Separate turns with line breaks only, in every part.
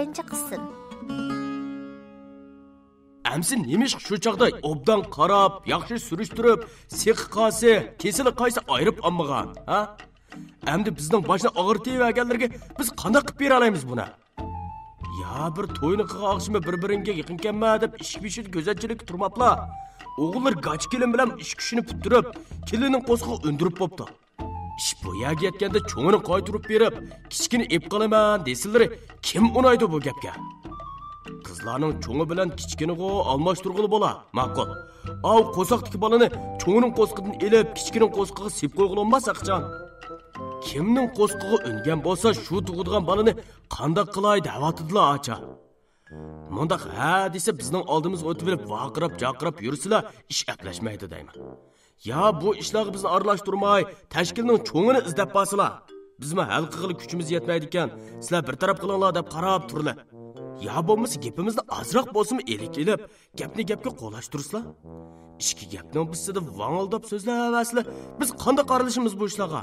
degancha qilsin.
Әмсі немеш şu çağda obdan qarab, yaxşı sürüştürüp, seqi qaysi, kesili qaysi ayırıp almağan, ha? Әмді bizning başına ağırtıyı vergenlerge biz qanday qilib bera olamiz buna? Ya bir to'yni qilgan oqshimi bir-biringa yaqin kelma deb ish pishib go'zatchilik turmapla. O'g'illar gach kelin bilan ish kushini puturib, kelinning qo'sqig'i undirib bo'pti. Ish bu yerga yetganda cho'ngini qaytirib berib, kichkini ep qolaman desinlari kim unaydi bu gapga? Qizlarning cho'ngi bilan kichkiniga almashtirg'ili bo'la, ma'qul. Av qo'soqdagi bolani cho'ngining qo'sqidan elib, kichkining qo'sqiga sep qo'yg'ili bo'lmasa qachon? Kimning qo'sqig'i ungan bo'lsa, shu tug'ilgan bolani qanday qilay da'vatidlar acha. Mundaq ha desa bizning oldimizga o'tib kelib vaqirab-jaqirab yursalar, ish aplashmaydi deyman. Ya bu ishlarga bizni aralashtirmay, tashkilning cho'ngini izlab basılar. Bizmi hal qilg'ili kuchimiz yetmaydi ekan, sizlar bir taraf qilinglar deb qarab turlar. Ya bo'lmasa gapimizni azroq bo'lsin elik elib, gapni gapga qo'lashtirsizlar. Ishki gapning bizsida vang'ildab so'zlayapsizlar. Biz qanday qaralishimiz bu ishlarga?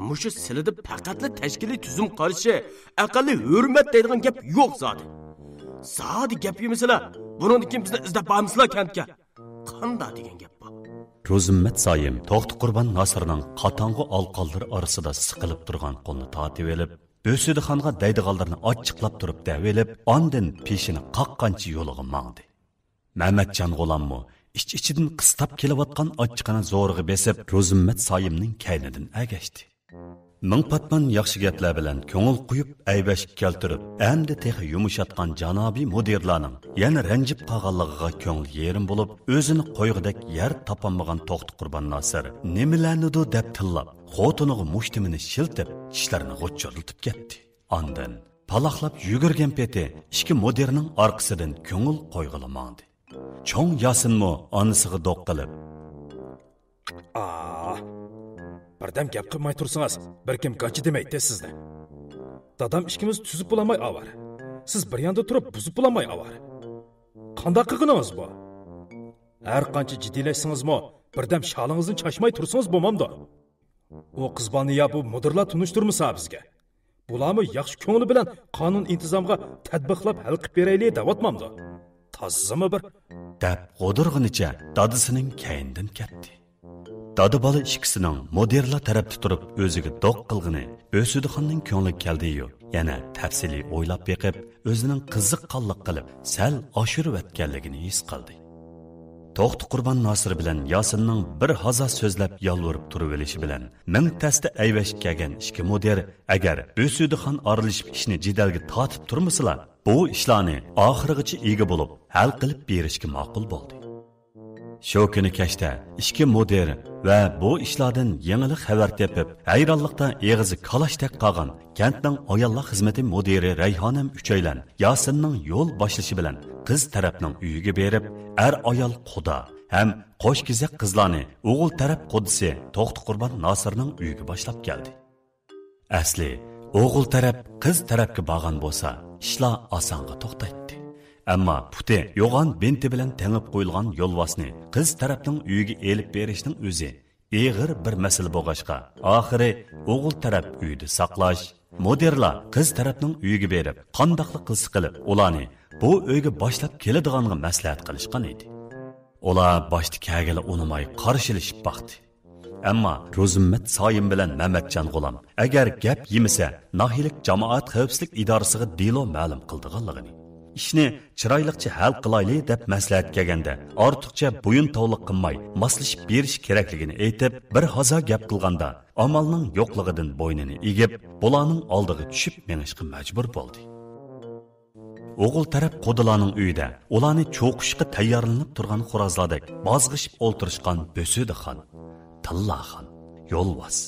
Mushu silida faqatli tashkiliy tuzum qarishi, aqalli hurmat deydigan gap yo'q zodi. Zodi gap yemisizlar, bundan keyin bizni izlab bormisizlar kantga. Qanday degan gap bu?
Rozimmat Sayim To'xti Qurban Nasrning qatang'i alqonlari orasida siqilib turgan qo'lni tortib olib, Bo'sudixonga daydiganlarni ochiqlab turib davelib, ondan peshini qaqqancha yo'liga mangdi. Mamatjon G'ulammi ich-ichidan qistab kelayotgan ochiqani zo'rg'i besib, Rozimmat Sayimning kaynidan agashdi. Ming patman yaxshi gaplar bilan ko'ngil quyib, aybash keltirib, endi texi yumshatgan janobiy mudirlarning yana ranjib qolganligiga ko'ngil yerim bo'lib, o'zini qo'yg'idek yer topolmagan To'xti Qurban Nasr nimalarnidu deb tillab, xotiniga mushtimini shiltib, tishlarini g'o'chirlatib ketdi. Ondan paloqlab yugurgan peti ikki mudirning orqasidan ko'ngil qo'yg'ilamandi. Cho'ng Yasinmi onasiga do'q qilib,
Birdam gap qilmay tursangiz, bir kim gachi demaydi sizda. Dadam ishkimiz tuzib bulamay avar. Siz bir yanda turib buzib bulamay avar. Qanday qilganingiz bu? Har qancha jiddiylashingiz-mo, birdam shalingizni chashmay tursangiz bo'lmamdi. O qizbonni ya bu mudirlar tunishtirmasa bizga. Bularmi yaxshi ko'ngli bilan qonun intizomga tatbiqlab hal qilib beraylik da'vatmamdi. Tazimi bir
deb g'o'dirg'inicha dadisining kayindan ketdi. Dadı bola ikkisining mudirlar tarafda turib o'ziga do'q qilg'ini Bo'sudixonning ko'ngli keldi-yu, yana tafsili o'ylab beqib, o'zining qiziqqonlik qilib, sal oshirib o'tganligini his qildi. To'xti Qurban Nasr bilan Yasinning bir haza so'zlab yolvorib turib olishi bilan ming tasda ayvash kelgan ikki mudir agar Bo'sudixon arilishib ishni jidalga tortib turmasalar, bu ishlarni oxirigacha ega bo'lib, hal qilib berishga ma'qul bo'ldi. Shu kuni kechda ikki mudir va bu ishlardan yangilik xabar tepib, hayronlikda eg'izi kalashdek qolgan kentning ayollar xizmati mudiri Rayhonam uchaylan Yasinning yo'l boshlashi bilan qiz tarafning uyiga berib, ayol quda ham qo'shkizak qizlarni o'g'il taraf qudisi To'xti Qurban Nasrning uyiga boshlab keldi. Asli o'g'il taraf qiz tarafga borgan bo'lsa, ishlar osonga to'xtaydi. Ammo puti yo'g'on binti bilan tengib qo'yilgan yo'lvosni qiz tarafning uyiga elib berishning o'zi eg'ir bir masala bo'lg'ashqa, oxiri o'g'il taraf uyida saqlash, mudirlar qiz tarafning uyiga berib, qandoqli qilsa qilib, ularni bu uyga boshlab keladiganga maslahat qilishgan edi. Ular boshda kagili unumay qarshilashib baqdi. Ammo Rozimmat Sayim bilan Mamatjon G'ulam agar gap yemasa, nahilik jamoat xavfsizlik idorasiga delo ma'lum qildiganligini, ishni chiroyliqcha hal qilaylik deb maslahat kelganda, ortiqcha bo'yin tovliq qilmay, moslashib berish kerakligini aytib, bir hazo gap qilganda, amalning yo'qligidan bo'ynini egib, bularning oldiga tushib menishga majbur bo'ldi. O'g'il taraf qo'dilarning uyida ularni cho'qishga tayyorlanib turgan xo'rozlardek bozg'ishib o'ltirishgan Bo'sudixon, Tillaxon, Yo'lvos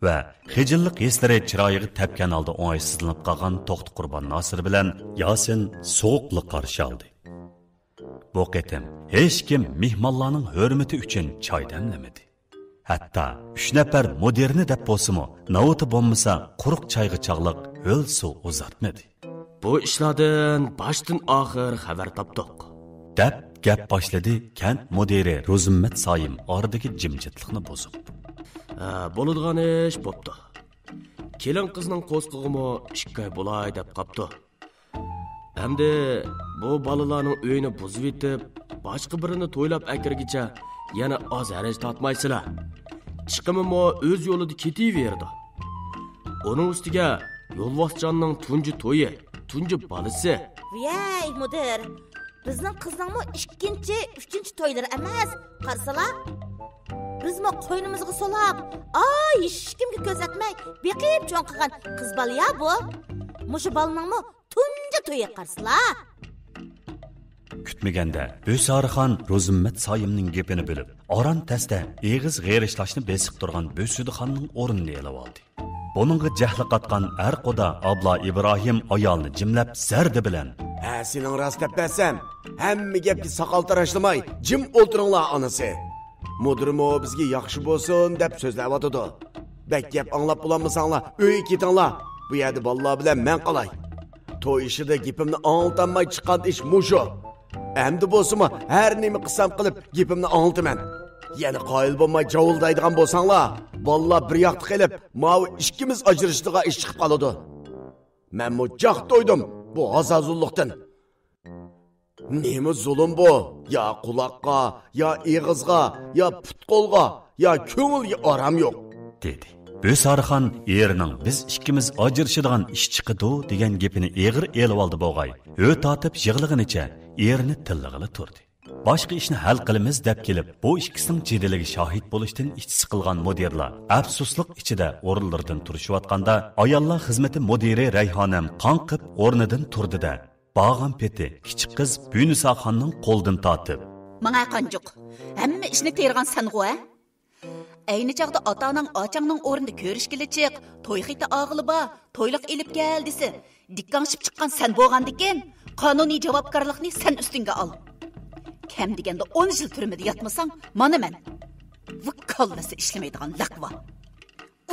va xijillik hislari chiroyiga tepgan holda o'ngsizlanib qolgan To'xti Qurban Nasr bilan Yasin so'qli qarshi oldi. Bu qitim hech kim mehmonlarning hurmati uchun choy damlamadi. Hatto 3 nafar mudirni deb bo'lsa-mu, navoti bo'lmasa quruq choyga chog'liq ho'l suv uzatmadi.
Bu ishlardan boshdan oxir xabar topdik.
Deb gap boshladi kent mudiri Rozimmat Sayim oradagi jimjitlikni bozib.
Bo'ladigan ish bo'pti. Kelin qizning qo'sqig'imi 2 oy bo'lay deb qopti. Endi bu balalarning uyini buzib etib, boshqa birini to'ylab akirgicha yana oz haraj tatmaysizlar. Chiqimimi o'z yo'lida ketaverdi. Uning ustiga Yo'lbosjonning tunji to'yi, tunji balisi.
Vay mudir, bizning qizning ikkinchi, uchinchi to'ylari emas, qarsalar. Bizmi qo'ynimizga solab, hech kimga ko'rsatmay beqib cho'ng qilgan qiz bola bu. Mushu balningmi tunji to'yi qarsalar.
Kutmaganda Bo'sarixon Ro'zimmat Soyimning gapini bilib, oran tasda eg'iz g'erishlashni besiq turgan Bo'sudixonning o'rnini elib oldi. Buningga jahli qatgan Arqoda abla Ibrohim ayolni jimlab zardi bilan:
"Ha, sening rost gaplasam, hamma gapga soqol tarashlamay, jim o'ltiringlar onasi. Mudirmo bizga yaxshi bo'lsin deb so'zlayotdi. Bak gap anglab bo'lmasanglar, uyga ketinglar. Bu yerda bolalar bilan men qolay. To'y ishida gapimni angltamay chiqqan ish mushu. Endi bo'lsa-mi, har nima qilsam qilib gapimni anglataman. Yana qoyil bo'lmay javuldaydigan bo'lsanglar, bolalar bir yoqda qilib, mavi ikkimiz ajrashdigan ish chiqib qoladi. Men mujoq to'ydim bu azazullikdan. Nima zulm bu? Ya quloqqa, ya ig'izga, ya put-qo'lga, ya ko'ngilga aram yo'q,
dedi. Bo'sarixon erining biz ikkimiz ajrashadigan ish chiqidi degan gapini eg'ir elib oldi bo'g'ay. O't atib yig'lig'inicha erini tillig'ili turdi. Boshqa ishni hal qilamiz deb kelib, bu ikkisining jiddiyligi shohid bo'lishdan ichsi siqilgan mudirlar afsuslik ichida o'rinlaridan turishayotganda, ayollar xizmati mudiri Rayhonam qonqib o'rnidan turdi-da, bağın peti kichik qiz Bünisaxonning qo'ldan tortib:
"Manga qanjuq, hamma ishni tergan sen-ku a? Ayni chaqda ota-onang ochangning o'rnida ko'rishgili chiq, to'y xiti og'iliba, to'yliq elib kel desa, dikkanshib chiqqan sen bo'lgandikin, qonuniy javobgarlikni sen ustingga ol. Kam deganda 10 yil turmada yatmasang, mana men. Vukallasi ishlamaydigan laqva.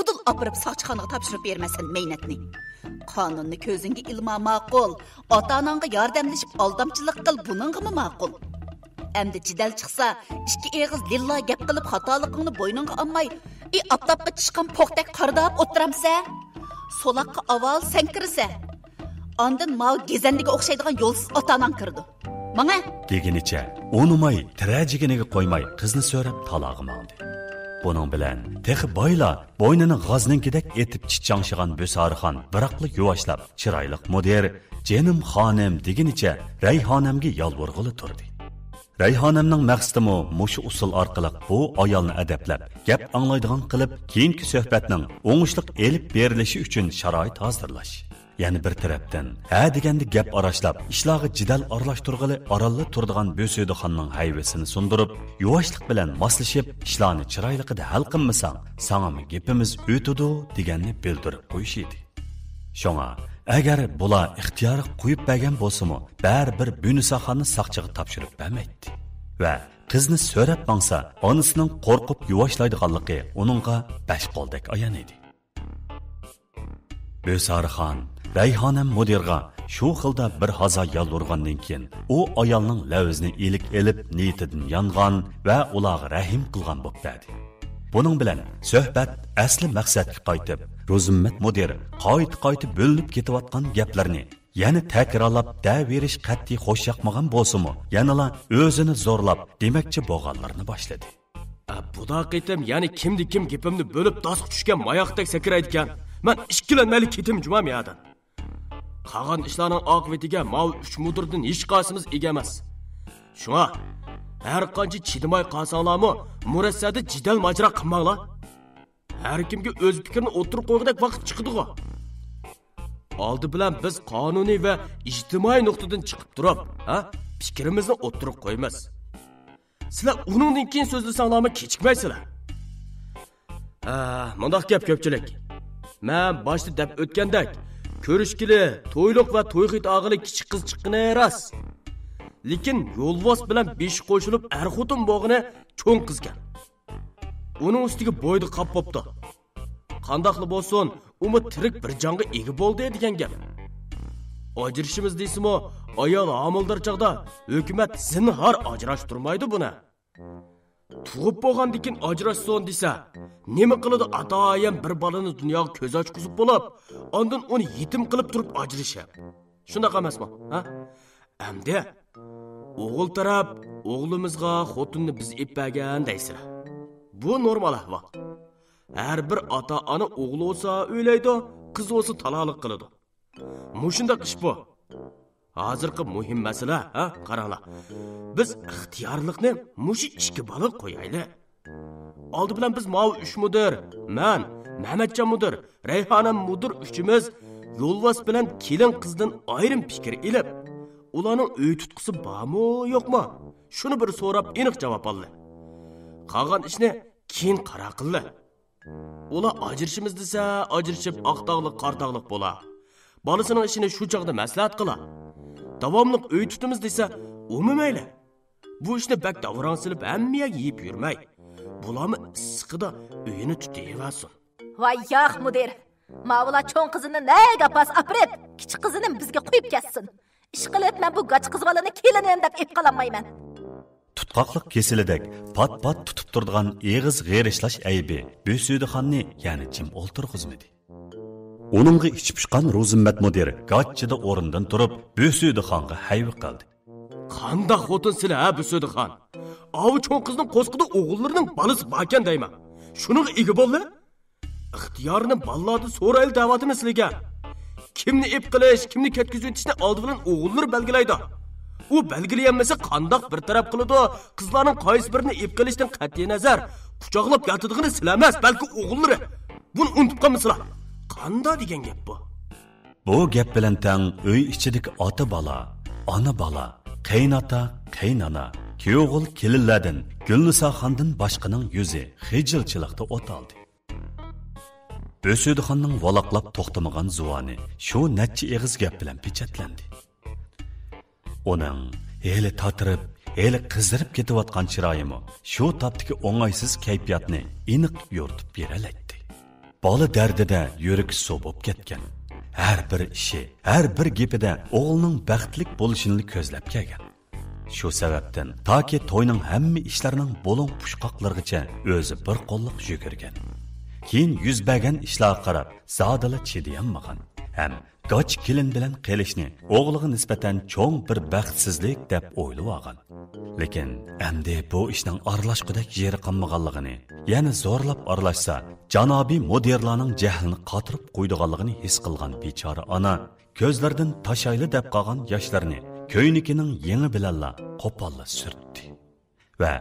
Udul opirib sochxonaga topshirib bermasan meynatni. Qonunni ko'zingga ilma ma'qul, ota-onangga yordamlashib aldamchilik qil, buningmi ma'qul? Endi jidal chiqsa, ikki eg'iz lilla gap qilib xatoligingni bo'yningga olmay, oftobga chiqqan po'qdak qardab o'tiramsa, so'laqqa avval sen kirsa, ondan mav gezandiga o'xshaydigan yo'lsiz ota-onang kirdi. Mana
deginicha, o'numay tirajiginiga qo'ymay qizni so'rab talog'im oldi. Buning bilan texi boyla bo'ynini g'azninkidek etib chichangshigan Bo'sarixon biroqli yuvashlab, chiroyli mudir "Jenim xonim" deginicha Rayhonamga yolvorg'ili turdi. Rayhonamning maqsadi mushu usul orqali bu ayolni adablab, gap anglaydigan qilib, keyingi suhbatning o'ngishli elib berilishi uchun sharoit hozirlash. Yani bir tarafdan ha deganda gap arashlab, ishlarga jidal aralashtirg'ili oralli turadigan Bo'sudixonning hayvasini sundurib, yuvashlik bilan moslashib, ishlarni chiroyliqida hal qilmasang, sangami gapimiz o'tidi deganni bildirib qo'yish edi. Shunga agar bular ixtiyori qo'yib bergan bo'lsa-mu, baribir Bünisaxonni saqchiga topshirib bermaydi. Va qizni so'rab mangsa, onasining qo'rqib yuvashlaydiganligi uningga bash qo'ldek ayon edi. Bo'sarixon Rayhonam mudirga shu xilda bir hazo yolurgandan keyin u ayolning lavzni ilik elib niyatidan yongan va ularga rahim qilgan bo'ldi. Buning bilan suhbat asli maqsadga qaytib, Ro'zimmat mudir qaytib bo'linib ketayotgan gaplarni yana takrorlab daverish qat'iy xo'sh yoqmagan bo'lsa-mu, yanala o'zini zo'rlab demakchi bo'lganlarni boshladi.
Bu daqiqatim yani kim gapimni bo'lib dasq tushgan mayoqdek sakraydigan. Men ikkilanmali ketim jumam yadan. Qolgan ishlarning oqibatiga mav 3 mudirdan hech qaysimiz ega emas. Shunga har qancha chidimay qolsanglarmi, murassada jidal majra qilmanglar. Har kimga o'z fikrini o'tirib qo'ygandek vaqt chiqdi-ku. Oldi bilan biz qonuniy va ijtimoiy nuqtadan chiqib turib, fikrimizni o'tirib qo'yamiz. Sizlar uningdan keyin so'zlasanglarmi kechikmaysizlar. Mundaq gap ko'pchilik. Men boshda deb o'tgandek, ko'rishkili, to'yliq va to'yxit og'ili kichik qiz chiqqini emas. Lekin yo'lvos bilan besh qo'shilib er-xotin bo'g'ini cho'ng qizgan. Uning ustiga bo'ydi qap bo'pti. Qandaqli bo'lsin, umi tirik bir jonga ega bo'ldi degan gap. Ajrashimiz deysimi, ayol homildor chaqda hukumat zinhor ajrashtirmaydi buni. Tug'ib bo'lgandan keyin ajrashsin desa, nima qiladi ata-oyam bir bolani dunyoga ko'z ochqizib bo'lib, ondan uni yetim qilib turib ajrashib. Shundoq emasmi? Ha? Endi o'g'il taraf o'g'limizga xotinni biz ippagan deysizlar. Bu normal ahvol. Har bir ota-ona o'g'li olsa o'ylaydi, qiz olsa taloq qiladi. Mushundaq ish bu. Hozirgi muhim masala, ha, qaranglar. Biz ixtiyorlikni mushi ishga bog'lab qo'yaylik. Oldi bilan biz mav 3 mudir, men, Mehmetcan mudir, Rayhona mudir uchimiz yo'lvos bilan kelin qizdan ayrim fikr ilib, ularning uy tutqusi bormi, yo'qmi? Shuni bir so'rab aniq javob oldi. Qolgan ishni keyin qara qildi. Ular ajrishimiz desa, ajrishib oqtog'liq, qartog'liq bo'lar. Bolasining ishini shu chaqda maslahat qilar. Davomliq uy tutimiz desa, umumayli. Bu ishni bak davron silib hammaga yeb yurmay. Bularni issiqida uyini tutaversin.
Voy yo'q mudir. Mavla cho'ng qizini nega pas aprib, kichik qizini bizga qo'yib ketsin. Ish qilib men bu g'ach qiz bolani kelinim deb ep qolamayman.
Tutqaqliq kesilidek pat-pat tutib turadigan eg'iz g'erishlash aybi Bo'sudixonni, ya'ni jim o'ltirg'izmadi. Onunğa içip çıkan Rozimmat mudir g'achchida o'rindan turib Bo'sudixonga hayvi qildi.
Qanday xotin sizlar, ha Bo'sudixon? Avu cho'ng qizning qo'sqida o'g'illarining balasi borkan deyman. Shuning ega bo'ldi? İxtiyorini ballarni so'rayli da'vatimiz sizlarga. Kimni ep qilish, kimni ketkizib o'tishni oldi bilan o'g'illar belgilaydi. U belgilayolmasa qandoq bir taraf qiladi? Qizlarning qaysi birini ep qilishdan qat'iy nazar quchoqlab yotidig'ini silamas, balki o'g'illari. Buni unutib qolmasizlar. Qanday degan gap bu?
Bu gap bilan tang uy ichidagi ota bola, ona bola, qaynota, qaynona, kuyov'g'il kelinlardan Gulnisoxondan boshqaning yuzi xijilchilikda o't oldi. Bo'sudixonning valoqlab to'xtamagan zuvoni shu necha eg'iz gap bilan pechatlandi. Uning eli tatirib, eli qizdirib ketayotgan chiroyimi shu topdagi o'ng'aysiz kayfiyatni aniq yo'rtib beralaydi. Bola dardida yurak so'bib ketgan. Har bir ishi, har bir gapida o'g'lining baxtlik bo'lishini ko'zlab kelgan. Shu sababdan toki to'yning hamma ishlarining bo'ling pushqoqlargacha o'zi bir qo'lliq yugurgan. Keyin yuz bergan ishlarga qarab zodala chidayolmagan. Ham g'ach kelin bilan qilishni o'g'liga nisbatan cho'ng bir baxtsizlik deb o'ylab olgan. Lekin endi bu ishning aralashqidek yeri qolmaganligini, yana zo'rlab aralashsa, janobiy mudirlarning jahlini qotirib qo'ydiganligini his qilgan bechora ona ko'zlaridan tashayli deb qolgan yoshlarni ko'ynikining yengi bilanla qo'polla surtdi va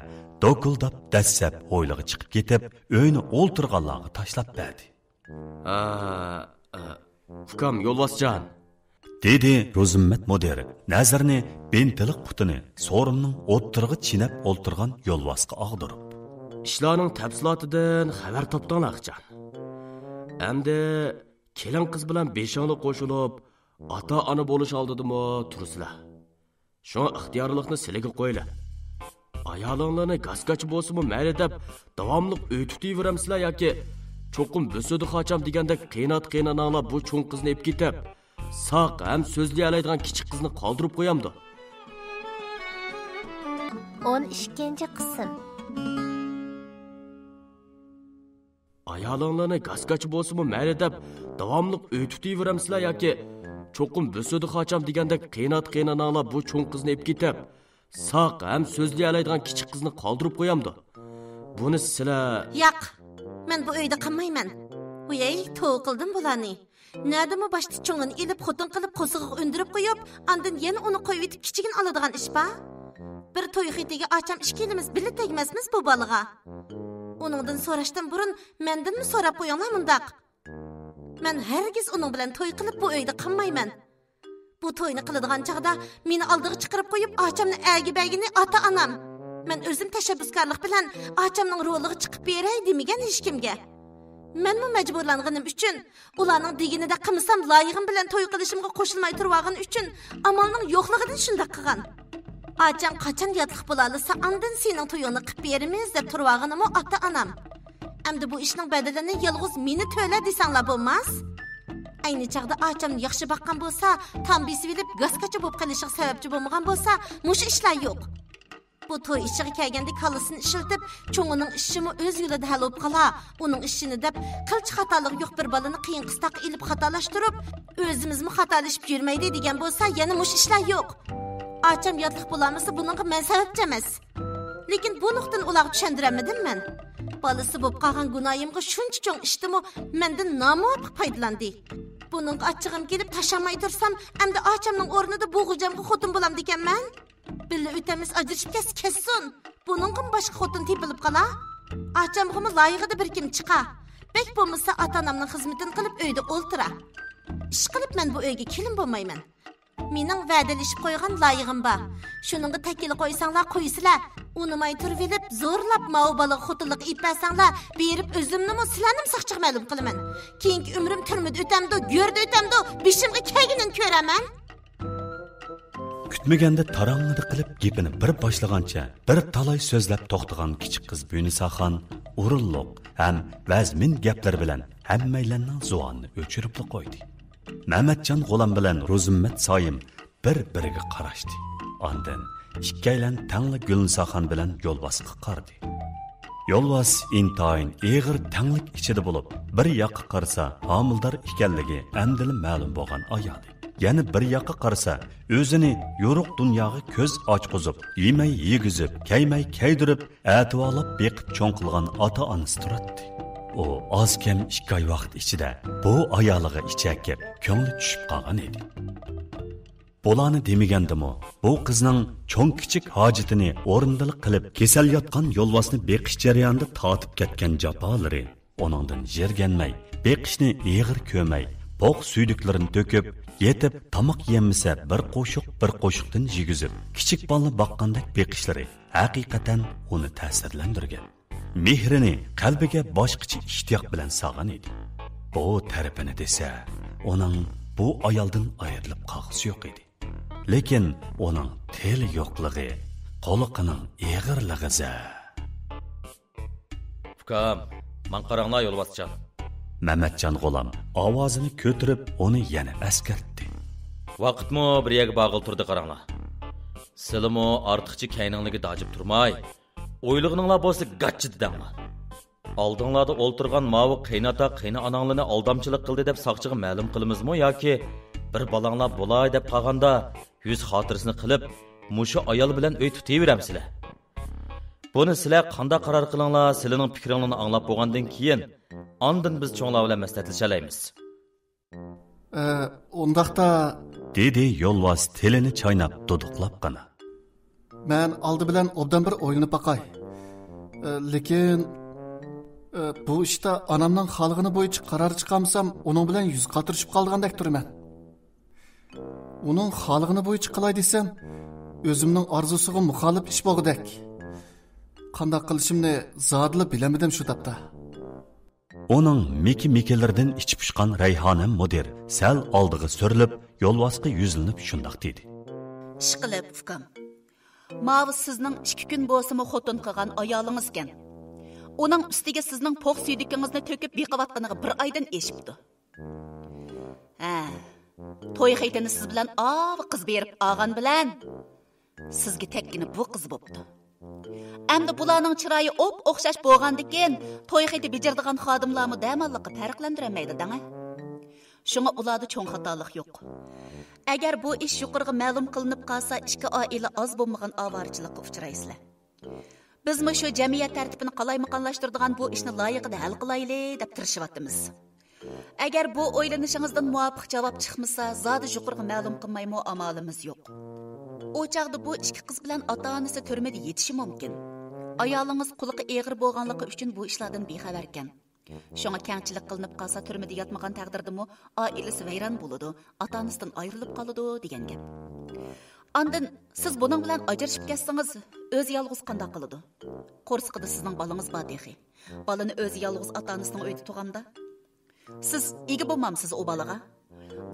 dokuldab dassab o'ylig'i chiqib ketib, uyni o'ltirganlarga tashlab berdi.
Ukam yo'lvosjon,
dedi Rozimmat mudir nazarni bentiliq putini so'rimning o'ttirig'i chinab o'ltirgan yo'lvosga og'dirib.
Ishlarning tafsilotidan xabar topdinglarjon. Endi kelin qiz bilan beshonli qo'shilib, ota-ona bo'lish oldidimi tursizlar. Shu ixtiyorlikni sizlarga qo'yinglar. Ayolinglarni gaskachi bo'lsa-mu mayli deb davomli uy tutaveramsizlar yoki cho'qim Bo'sudixon deganda qiynat-qiynananglar bu cho'ng qizni ep ketib, saq ham so'zlay oladigan kichik qizni qoldirib qo'yamdi.
12-qism.
Ayolinglarni gaskachi bo'lsa-mu mayli deb davomli uy tutaveramsizlar yoki cho'qim Bo'sudixon deganda qiynat-qiynananglar bu cho'ng qizni ep ketib, saq ham so'zlay oladigan kichik qizni qoldirib qo'yamdi. Buni sizlar
Yo'q. Men bu uyda qolmayman. Uyay to'y qildim bularni. Nadimi boshda cho'ngini ilib xotin qilib qo'sig'iga undirib qo'yib, ondan yana uni qo'yib etib kichigin oladigan ish ba? Bir to'y xitiga ocham 2 kelimiz birga tegmasmiz bu bolaga. Uningdan so'rashdan burun mendanmi so'rab qo'yinglar mundaq. Men hargiz uning bilan to'y qilib bu uyda qolmayman. Bu to'yni qiladigan chaqda meni oldiga chiqarib qo'yib, ochamni agibagini ota-onam. Men o'zim tashabbuskorlik bilan ochamning ro'liga chiqib beray demagan hech kimga. Menmi majburlanganim uchun, ularning deganida qilsam loyig'im bilan to'y qilishimga qo'shilmay turgan uchun amalning yo'qligidan shunday qilgan. Ocham qachon yotliq bo'lalsa, ondan sening to'yingni qilib beramiz deb turganimmi ota-onam. Endi bu ishning badalini yolg'iz meni to'la desanglar bo'lmas. Ayni chaqda ochamni yaxshi boqqan bo'lsa, tam besib olib gaskachi bo'lib qolishiga sababchi bo'lmagan bo'lsa, mush ishlar yo'q. Bu toy işiga kelganda kallasini ishiltib, cho'ngining ishimi o'z yo'lida hal bo'lib qola. Uning ishini deb qilch xatoligi yo'q bir balani qiyin qistoq ilib xatolashtirib, o'zimizmi xatolashib yurmaydi degan bo'lsa, yana mush ishlar yo'q. Acham yodliq bo'lamasa, buningga men sababchi emas. Lekin bu nuqtani ularga tushundiramadim men. Balasi bo'lib qolgan gunoyimga shuncha cho'ng ishdimi, mendan nomuvofiq foydalandi. Buning achchig'im kelib tashamay tursam, endi achamning o'rnida bu g'ujamga xotin bo'lamdi ekanman. Billa o'tamiz ajrashib kessin. Buningga boshqa xotin tepilib qola. Achamga loyiqida bir kim chiqa. Bek bo'lmasa ota-onamning xizmatini qilib uyda o'ltira. Ish qilib men bu uyga kelin bo'lmayman. Mening va'dalashib qo'ygan loyig'im bor. Shuningga takili qo'ysanglar qo'ysizlar. Unimay turib elib, zo'rlab ma'u bola xotinlik ipasanglar, berib o'zimni sizlarning saqchiq ma'lum qilaman. Keyingi umrim turmida o'tamdi, go'rda o'tamdi, beshimga kelganini ko'raman.
Kutmaganda tarang'ida qilib gapini bir boshlagancha, bir talay so'zlab to'xtagan kichik qiz Bunisaxon o'rinliq ham vazmin gaplar bilan hammaylarning zuvanini o'chirib qo'ydi. Mamatjon G'olam bilan Ro'zimmat Soyim bir-biriga qarashdi. Ondan ikkalan tangli Gulnisaxon bilan yo'lbosga qaradi. Yo'lbos intayin eg'ir tanglik ichida bo'lib, bir yoqqa qarasa homildor ekanligi amdili ma'lum bo'lgan ayol. Yana bir yoqqa qarasa, o'zini yo'ruq dunyoga ko'z ochqizib, yemay yegizib, kaymay kaydirib, ativolab beqib cho'ng qilgan ota-onasi turadi. O oz kam 2 oy vaqt ichida bu ayoliga ichakib, ko'ngli tushib qolgan edi. Bolani demagandimi, bu qizning cho'ng kichik hojatini o'rindilik qilib, kasal yotgan yo'lbosni beqish jarayonida tatib ketgan jafolari, oningdan jerganmay, beqishni eg'ir ko'may, poq suyduklarini to'kib, yetib tamoq yemasa bir qo'shiqdan yigizib, kichik bolani boqqandek beqishlari haqiqatan uni ta'sirlantirgan. Mehrini qalbiga boshqacha ishtiyoq bilan sog'an edi. Bu tarafini desa, uning bu ayoldan ayrilib qolg'isi yo'q edi. Lekin uning teli yo'qligi, qo'liqining eg'irligi.
Ukam, men qaranglar yo'lbosjon.
Mamatjon G'olam ovozini ko'tarib uni yana askartdi.
Vaqtmi bir yerga bog'il turdi qaranglar. Silimo ortiqcha kayningligi dojib turmay, o'ylig'inglar bo'lsa gachchi dedinglar. Oldinglarda o'ltirgan mavi qaynota qayna onanglarni aldamchilik qildi deb soqchiga ma'lum qilamizmi yoki bir balanglar bo'lay deb qolganda yuz xotirasini qilib, mushu ayol bilan uy tutaveramsizlar. Buni sizlar qanday qaror qilinglar, sizlarning fikringizni anglab bo'lgandan keyin ondan biz cho'nglar bilan maslahatlashalaymiz.
Undaqda
dedi yo'lbos tilini chaynab duduqlab qana.
Men oldi bilan obdan bir o'yinib baqay. Lekin bu ishda onamning xolig'ini bo'yicha qaror chiqamsam, uning bilan yuz qatirishib qolgandek turman. Uning xolig'ini bo'yicha qilay desam, o'zimning orzusiga muxolif ish bo'lgudek. Qanday qilishimni zodli bilamadim shu tapda.
Uning meki-mekilardan ichib chiqqan Rayhona mudir sal oldiga so'rilib, yo'lbosga yuzlanib shundoq dedi.
Ishqilib, ukam. Mavi sizning 2 kun bo'lsa-mu xotin qilgan ayolingiz ekan. Uning ustiga sizning poq suydikingizni to'kib beqiyotganiga 1 oydan eshibdi. To'y xaytini siz bilan qiz berib olgan bilan sizga tekkini bu qiz bo'pti. Endi bularning chiroyi o'xshash bo'lgandikin, to'y xayti bijirdigan xodimlarni damalliqqa farqlantirmaydi danga. Shunga ularda cho'ng xatolik yo'q. Agar bu ish yuqoriga ma'lum qilinib qolsa, 2 oila oz bo'lmagan avorchilikka uchraysizlar. Bizmi shu jamiyat tartibini qalaymaqonlashtiradigan bu ishni loyiqida hal qilayli deb tirishyapmiz. Agar bu o'ylanishingizdan muvofiq javob chiqmasa, zodi yuqoriga ma'lum qilmaymi amalimiz yo'q. O chaqda bu 2 qiz bilan ota-onasi turmada yetishi mumkin. Ayolingiz quliqi eg'ir bo'lganligi uchun bu ishlardan bexabar ekan. Shunga kengchilik qilinib qolsa, turmada yotmagan taqdirdami, oilasi vayron bo'ladi, ota-onasidan ayrilib qoladi degan gap. Ondan siz buning bilan ajrashib ketsangiz, o'zi yolg'iz qanday qiladi? Qo'rsqida sizning bolangiz bor dexi. Balani o'zi yolg'iz ota-onasining uyida tug'amda. Siz ega bo'lmamsiz o balaga?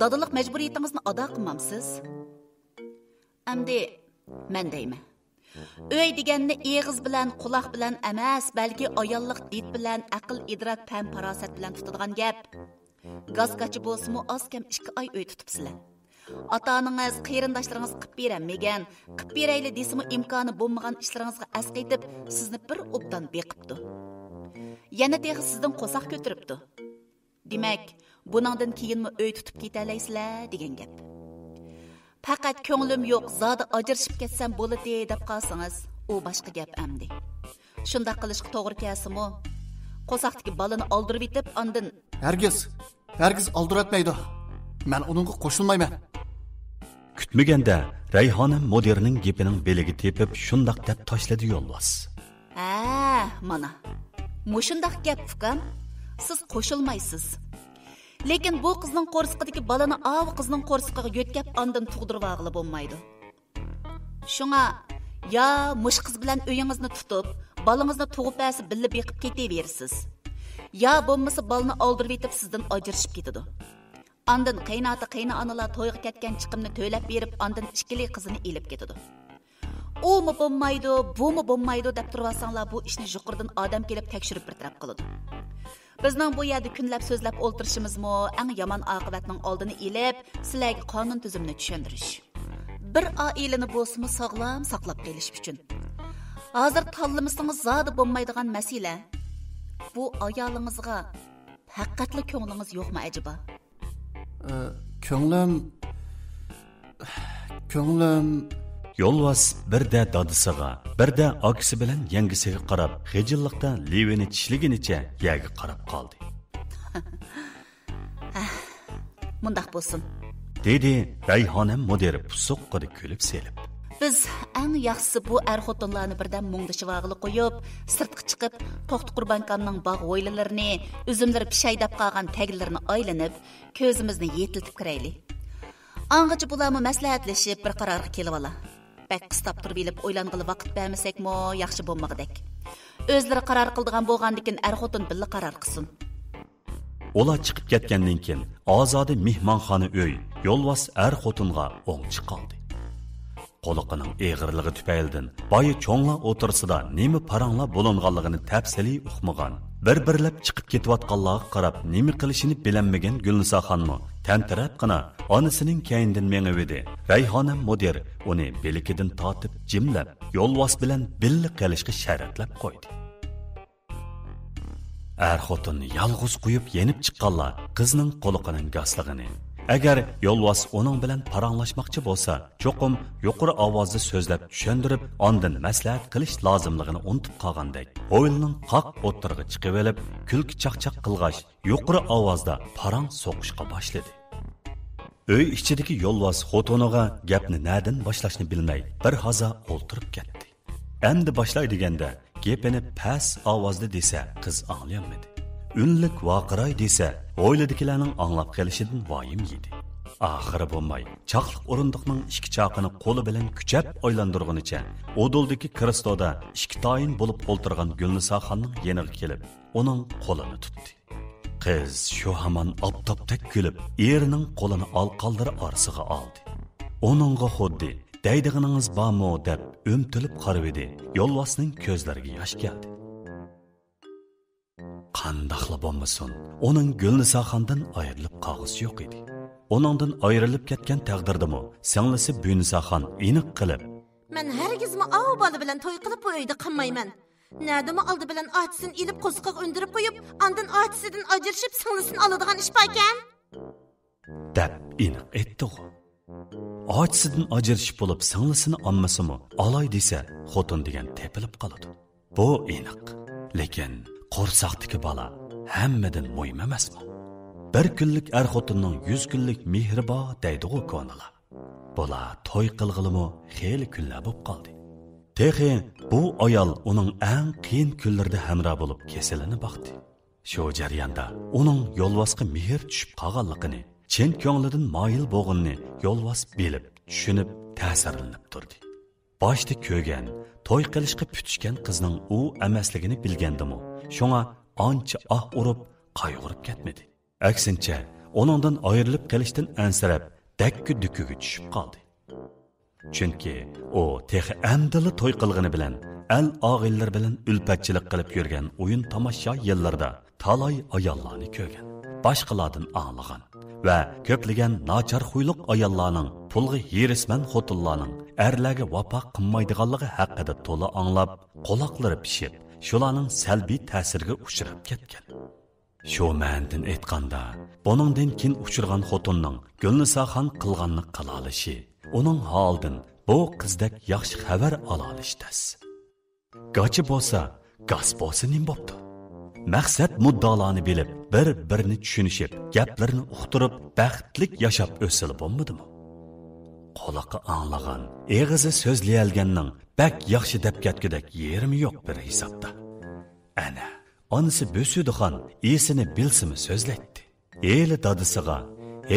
Dadalik majburiyatingizni ado qilmamsiz? Amdi men deyman. Öy deganni eg'iz bilan, quloq bilan emas, balki ayollik did bilan, aql, idrok, faham, farosat bilan tutadigan gap. Gazgachi bo'lsa-mu oz kam 2 oy uy tutibsizlar. Ata-ananız, qeyrindaşlarınız qıp berəmməgən, qıp berəyli desimi imkanı bo'lmagan ishlaringizga asqaytib, sizni bir obdan beqibdi. Yana texi sizdan qo'saq ko'tiribdi. Demak, buningdan keyinmi uy tutib ketalaysizlar degan gap. Faqat ko'nglim yo'q, zodi ajrashib ketsam bo'ladi deb qolsangiz, u boshqa gap amdi. Shunda qilishga to'g'ri kelsimi? Qo'saqdagi balani oldirib etib, ondan
Hergiz aldıratmaydı. Men onunla qo'shilmayman.
Kutmaganda Rayhonam mudirning gepining beliga tepib shundoq deb tashladi Yo'lbos.
Mana. Mushundaq gap ukam, siz qo'shilmaysiz. Lekin bu qizning qo'rsqidagi balani avi qizning qo'rsqiga yo'tkab ondan tug'dirib og'ili bo'lmaydi. Shunga ya mush qiz bilan uyingizni tutib, balangizni tug'ib bersa billa beqib ketaverasiz. Ya bo'lmasa balni oldirib etib sizdan ajrashib ketadi. Ondan qayna onalar to'yga ketgan chiqimni to'lab berib, ondan ikkili qizini elib ketadi. U mu bo'lmaydi, bu mu bo'lmaydi deb turasanglar, bu ishni yuqoridan odam kelib tekshirib bir taraf qiladi. Bizning bu yerda kunlab so'zlab o'ltirishimizmi, eng yomon oqibatning oldini elib, sizlarga qonun tuzumini tushuntirish. Bir oilani bo'lsa sog'lom saqlab qolish uchun. Hozir tanlamasangiz zodi bo'lmaydigan masala. Bu ayolingizga haqiqatli ko'nglingiz yo'qmi acaba?
Ko'nglim
Yo'lbos birda dadisiga, birda akisi bilan yangisiga qarab, xijillikda levini tishlaginicha yerga qarab qoldi.
Mundaq bo'lsin.
Dedi Rayhonam mudir pusuqqada kulib selib.
Biz eng yaxshisi bu xotinlarni birdan mungdishib og'ili qo'yib, sirtqa chiqib, To'xti Qurbankonning bog' o'ylalarini, uzumlar pishaydab qolgan taglarini aylanib, ko'zimizni yetiltib kiraylik. Angacha bularni maslahatlashib bir qarorga kelib ola. Bak qistab turib elib o'ylang'ili vaqt bermasakmi, yaxshi bo'lmag'idek. O'zlari qaror qildigan bo'lgandikin xotin billa qaror qilsin.
Ola chiqib ketgandan keyin ozodi mehmonxona uy Yo'lbos xotinga o'ngchi qoldi. Qoliqining eg'irligi tufaylidan boyi cho'nglar o'tirsida nima paranglar bo'linganligini tafsili uqmagan, bir-birlab chiqib ketayotganlarga qarab nima qilishini bilinmagan Gulnisoxonmi tantarabqina onasining kaynidan mengividi. Rayhonam mudir uni belikidan tortib jimlab Yo'lbos bilan birga qilishga sharatlab qo'ydi. Xotinni yolg'iz qo'yib yenib chiqqanlar qizning qoliqining gasligini, agar Yo'lbos uning bilan paranglashmoqchi bo'lsa, cho'qim yuqori ovozda so'zlab tushundirib, ondan maslahat qilish lozimligini unutib qolgandek, o'yilning qoq o'tirg'i chiqib olib, kulki chaqchaq qilg'ash, yuqori ovozda parang so'qishga boshladi. Uy ichidagi Yo'lbos xotiniga gapni na'dan boshlashni bilmay, bir haza o'ltirib ketdi. Endi boshlay deganda gapini past ovozda desa, qiz anglayolmadi. Unlik voqiray desa, o'yladikilarning anglab kelishidan voyim yedi. Oxiri bo'lmay, chaqliq o'rindiqning ikki chaqini qo'li bilan kuchab oylandirgunicha, o'duldagi kristoda ikki toyin bo'lib o'ltirgan Gulnisoxonning yeniga kelib, uning qo'lini tutdi. Qiz shu hamon optopdak kulib, erining qo'lini alqalları orasiga oldi. Uningga xuddi "Deydiğiniz bormi?" deb o'mtilib qarab edi. Yo'lbosning ko'zlariga yosh keldi. Qandaqla bo'lmasin, uning Gulnisoxondan ayrilib qolg'isi yo'q edi. Uningdan ayrilib ketgan taqdirdami, singlisi Gulnisoxon aniq qilib,
"Men hargizmi ov bola bilan to'y qilib bu uyda qolmayman. Nadimi oldi bilan otisini ilib qo'sqiq undirib qo'yib, ondan otisidan ajrashib singlisini oladigan ish bor ekan"
deb aniq aytdi. Otisidan ajrashib bo'lib, singlisini olmasimi, olay desa, xotin degan tepilib qoladi. Bu aniq. Lekin qo'rsaqdagi bola hammadan muhim emasmi? Bir kunlik xotinning 100 kunlik mehri bor deydi-ku ko'ngillar. Bola to'y qilg'ilimi xeyli kunlar bo'lib qoldi. Texi bu ayol uning eng qiyin kunlarida hamroh bo'lib kesilini baqdi. Shu jarayonda uning Yo'lbosga mehr tushib qolganligini, chin ko'nglidan moyil bo'lganini Yo'lbos bilib, tushunib, ta'sirlanib turdi. Boshda ko'rgan, to'y qilishga putishgan qizning u emasligini bilgandimi, shunga ancha urib, qayg'urib ketmadi. Aksincha, onundan ayrilib qilishdan ansirab, dakki-dukkiga tushib qoldi. Chunki o texi amdili to'y qilg'ini bilan, og'illar bilan ulfatchilik qilib yurgan o'yin tomosha yillarda talay ayollarni ko'rgan. boshqalardan anglagan va ko'plagan nachar xuyliq ayollarning pulga hirisman xotinlarning erlarga vafo qilmaydiganligi haqida to'la anglab, quloqlari pishib, shularning salbiy ta'siriga uchrab ketgan. Shu ma'nodan aytganda, buningdan keyin uchirgan xotinning Gulnisoxon qilganni qila olishi, uning holidan bu qizdek yaxshi xabar ola olishdas. Gachi bo'lsa, gas bo'lsa nim bo'pti. Maqsad muddalarni bilib, bir-birini tushunishib, gaplarini uqtirib, baxtlik yashab o'sili bo'lmadimi? Quloqi anglagan, eg'izi so'zlayolganning bak yaxshi deb ketgudek yerimi yo'q bir hisobda. Ana, onasi Bo'sudixon esini bilsimi so'zlaydi. Eli dadisiga,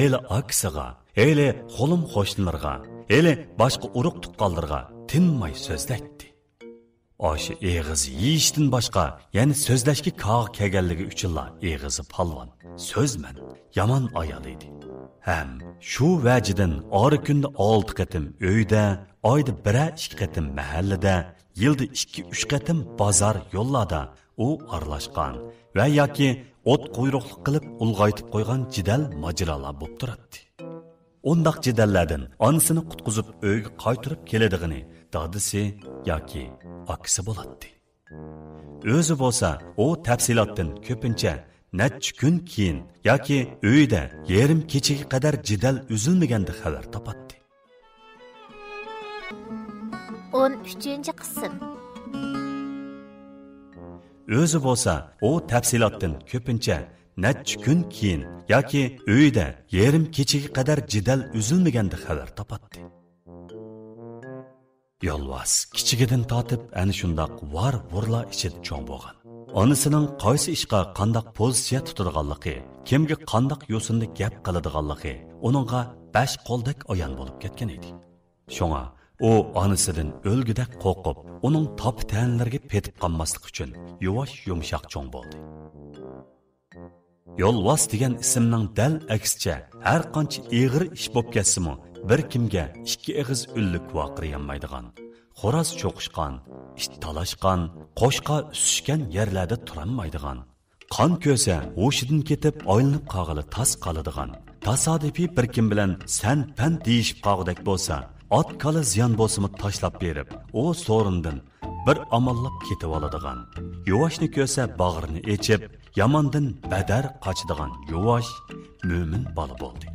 eli akisiga, eli qo'lim qo'shnilarga, eli boshqa urug' tuqqanlarga tinmay so'zlaydi. Oshi eg'izi yeyishdan boshqa, ya'ni so'zlashga qog' kelganligi uchunla eg'izi palvon, so'zman, yomon ayol edi. Ham shu vajidan ori kunda 6 qatim uyda, oyda 1-2 qatim mahallada, yilda 2-3 qatim bozor yo'llarda u aralashgan va yoki ot quyruqlik qilib ulg'aytib qo'ygan jidal majralar bo'lib turadi. Ondaq jidallardan onasini qutqizib uyga qaytarib keladigini dadisi yoki akisi bo'ladi. O'zi bo'lsa, u tafsilotdan ko'pincha necha kun keyin yoki uyda yarim kechaga qadar jidal uzilmaganda xabar topadi.
13-qism.
O'zi bo'lsa, u tafsilotdan ko'pincha necha kun keyin yoki uyda yarim kechaga qadar jidal uzilmaganda xabar topadi. Yolvas kichigidan tortib ana shundoq var-vurla ichida cho'ng bo'lgan. Onasining qaysi ishga qandoq pozitsiya tutadiganligi, kimga qandoq yo'sinda gap qiladiganligi uningga 5 qo'ldek ayon bo'lib ketgan edi. Shunga u onasidan o'lgudek qo'rqib, uning top-tanlariga petib qolmaslik uchun yuvosh yumshoq cho'ng bo'ldi. Yolvas degan ismning dal aksicha har qancha ig'ir ish bo'lib ketsa-mu, bir kimga 2 og'iz ullik voqirayolmaydigan, xo'roz cho'qishgan, ish talashgan, qo'shqa usishgan yerlarda turolmaydigan, qon ko'sa o'shidan ketib oylinib qog'ili tas qoladigan, tasodifiy bir kim bilan san pan deyishib qog'dak bo'lsa, ot kala ziyon bo'lsa-mu tashlab berib, u so'rindan bir amallab ketib oladigan, yuvoshni ko'sa bag'rini echib, yamondan badar qochadigan yuvosh mo'min bola bo'ldi.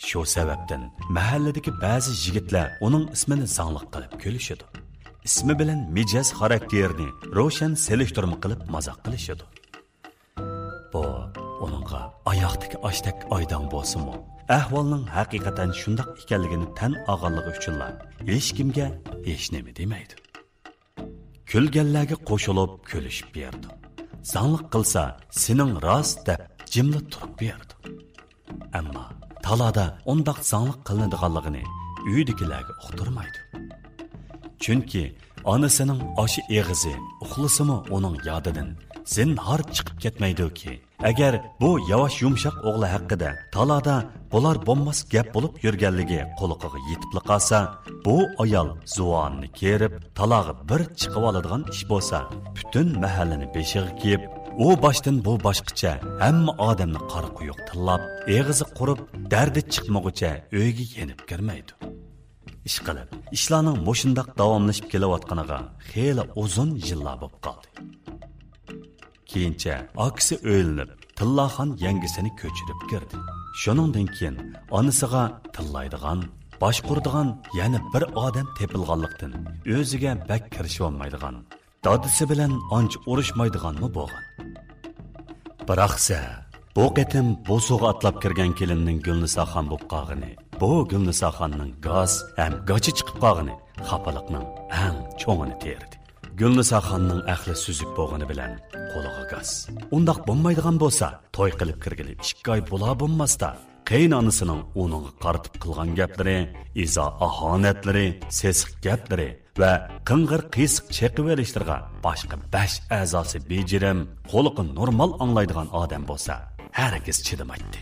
Shu sababdan mahalladagi ba'zi yigitlar uning ismini zangliq qilib kulishadi. Ismi bilan mijoz xarakterini ro'shan selishtirma qilib mazoq qilishadi. Bu uningga oyoqdagi oshdak oydan bo'lsa-mu, ahvolning haqiqatan shundoq ekanligini tan olganligi uchunlar hech kimga hech nima demaydi. Kulganlarga qo'shilib kulishib berdi. Zangliq qilsa, sening rost deb jimli turib berdi. Ammo talada ondaq zangliq qilinadiganligini uydagilarga uqtirmaydi. Chunki onasining oshi eg'izi uxlasimi uning yodidan zinhor chiqib ketmaydi-ki, agar bu yavash yumshoq o'g'li haqida talada bular bo'lmas gap bo'lib yurganligi qo'liqiga yetib qolsa, bu ayol zuvonni kerib, talog'i bir chiqib oladigan ish bo'lsa, butun mahallani beshiga kiyib, u boshdan bu boshqacha hamma odamni qora quyuq tillab, eg'izi qurib, dardi chiqmoqcha uyga yenib kirmaydi. Ish qilib, ishlarning mushundoq davomlashib kelayotganiga xeyli uzun yillar bo'lib qoldi. Keyincha akisi o'ylinib, Tillaxon yangisini ko'chirib kirdi. Shuningdan keyin onasiga tillaydigan, boshqurdigan yana bir odam tepilganlikdan o'ziga bak kirishib olmaydigan, dadisi bilan ancha urushmaydiganmi bo'lgan. Biroqsa, bu qatim Bo'suga atlab kirgan kelinning Gulnisoxon bo'lib qolgani, bu Gulnisoxonning gaz ham gachi chiqib qolgani xafalikning eng cho'ngini terdi. Gulnisoxonning ahli suzuk bo'lgani bilan qo'liga gaz. Undaq bo'lmaydigan bo'lsa, to'y qilib kirgili 2 oy bo'la bo'lmasda, qaynonasining uninga qaratib qilgan gaplari, izo ahonatlari, sesiq gaplari va qing'ir qiysiq cheqib olishlarga boshqa 5 a'zosi bejirim, qo'liqi normal anglaydigan odam bo'lsa, hargiz chidamaydi.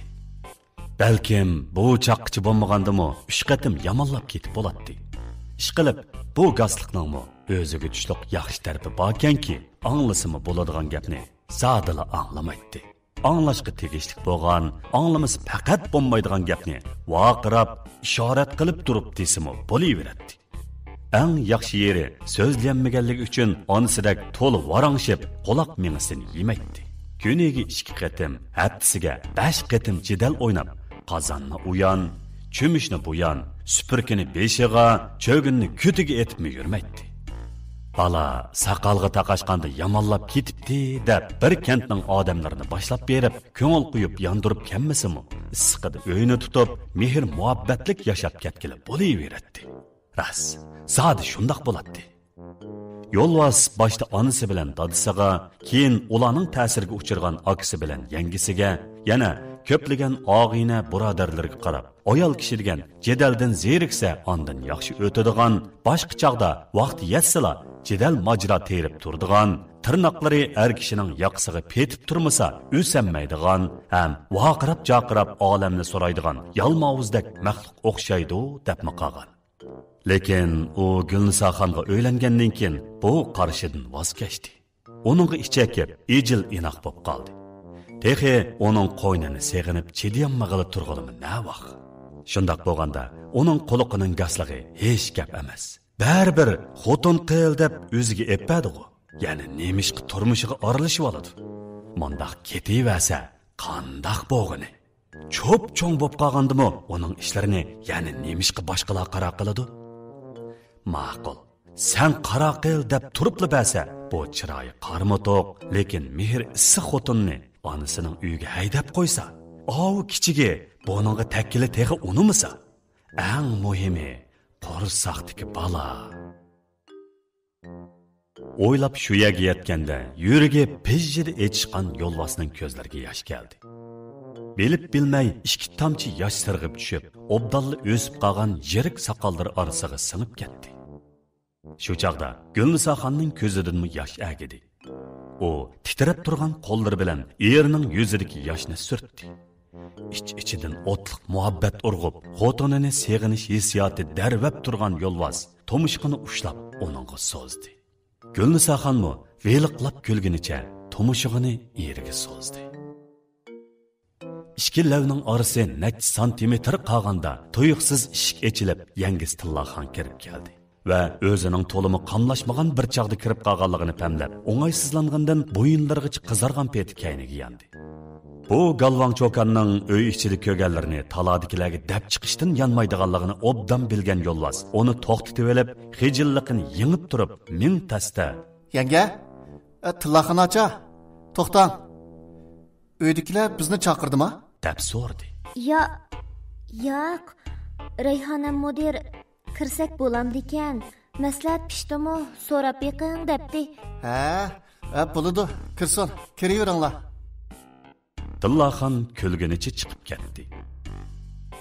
Balkim bu chaqqichi bo'lmagandimi, 3 qatim yomonlab ketib bo'ladi. Ish qilib, bu gazliqningmi o'ziga tushliq yaxshi tarafi borkanki, anglasimi bo'ladigan gapni zadila anglamaydi. anglashga tegishli bo'lgan, anglamasi faqat bo'lmaydigan gapni vaqirab, ishorat qilib turib desimi bo'laveradi. Eng yaxshi yeri so'zlanmaganligi uchun onasidak to'li varangshib, quloq mengisini yemaydi. Kuniga 2 qatim, haftasiga 5 qatim jidal o'ynab, qozonni uyan, cho'mishni buyan, supurkini beshiga, cho'ginni kutiga etib yurmaydi. Bala saqalga taqashqanda yamonlab ketibdi deb bir kentning odamlarini boshlab berib, ko'ngil quyib yondirib kelmasimi? Issiqida o'yini tutib, mehr muhabbatlik yashab ketgili bo'laveradi. Ras, zodi shundoq bo'ladi. Yo'lvas boshda onasi bilan dadisiga, keyin ularning ta'siriga uchirgan akasi bilan yangisiga, yana ko'plagan og'ina birodarlarga qarab, ayol kishi degan jadaldan zeriksa, ondan yaxshi o'tadigan, boshqa chaqda vaqt yetsila, jidal majra terib turdigan, tirnoqlari er kishining yoqsiga petib turmasa, o'sanmaydigan, ham vaqirab-jaqirab olamni so'raydigan yalmovuzdak maxluq o'xshaydi deb maqagan. Lekin u Gulnisoxonga o'ylangandan keyin bu qarshidan voz kechdi. Uningga ichakib, ejil inoq bo'lib qoldi. Texi uning qo'ynini seg'inib chidiyamag'ilib turg'ilimi na vaq. Shundoq bo'lganda, uning quliqining gasligi hech gap emas. Baribir xotin qil deb o'ziga epadi-ku. Ya'ni nemishqi turmushiga aralashib oladi. Mundaq ketaversa, qandoq bo'lg'ini? Cho'p-cho'ng bo'lib qolgandimi, uning ishlarini, ya'ni nemishqi boshqalar qara qiladi? Ma'qul. Sen qara qil deb turibli bersa, bu chiroyi qarmotoq, lekin mehr issiq xotinni onasining uyiga haydab qo'ysa, ovu kichigi buningga takkili teg'i unimisa, eng muhimi qo'rsaqdiki bala. O'ylab shu yerga yetganda yuragi pijjida echishgan yo'lvasning ko'zlariga yosh keldi. Belib bilmay 2 tomchi yosh sirg'ib tushib, obdalli o'sib qolgan yirik soqollari orasiga singib ketdi. Shu chaqda Gulnisoxonning ko'zidanmi yosh agidi. U titrab turgan qo'llari bilan erining yuzidagi yoshni surtdi. İç-içidan o'tliq muhabbat urg'ib, xotinini seg'inish hissiyoti darvab turgan yo'lvas tomushqini ushlab uningga so'zdi. Gulnisoxonmi veliqlab kulgunicha tomushig'ini eriga so'zdi. İki lavning orasi necha santimetr qolganda tuyuqsiz eshik ochilib, yangi Tillaxon kirib keldi. Va o'zining to'limi qamlashmagan bir chaqda kirib qolganligini pamlab, o'ng'aysizlangandan bo'yinlarigacha qizargan peti kayniga yandi. Bu galvang cho'kanning uy ichida ko'rganlarini talodikilarga dab chiqishdan yanmaydiganligini obdan bilgan yo'lvas, uni to'xtatib olib, xijilliqini yengib turib, ming tasda:
"Yanga, Tillaxon acha, to'xtang. Uydagilar bizni chaqirdimi?"
deb so'radi.
Yo'q. Rayhonam mudir kirsak bo'lamdikan. Maslahat pishdimi? So'rab yiqing debdi.
Ha, bo'ladi. Kirsin. Kiraveringlar.
Tillaxon kulgunicha chiqib ketdi.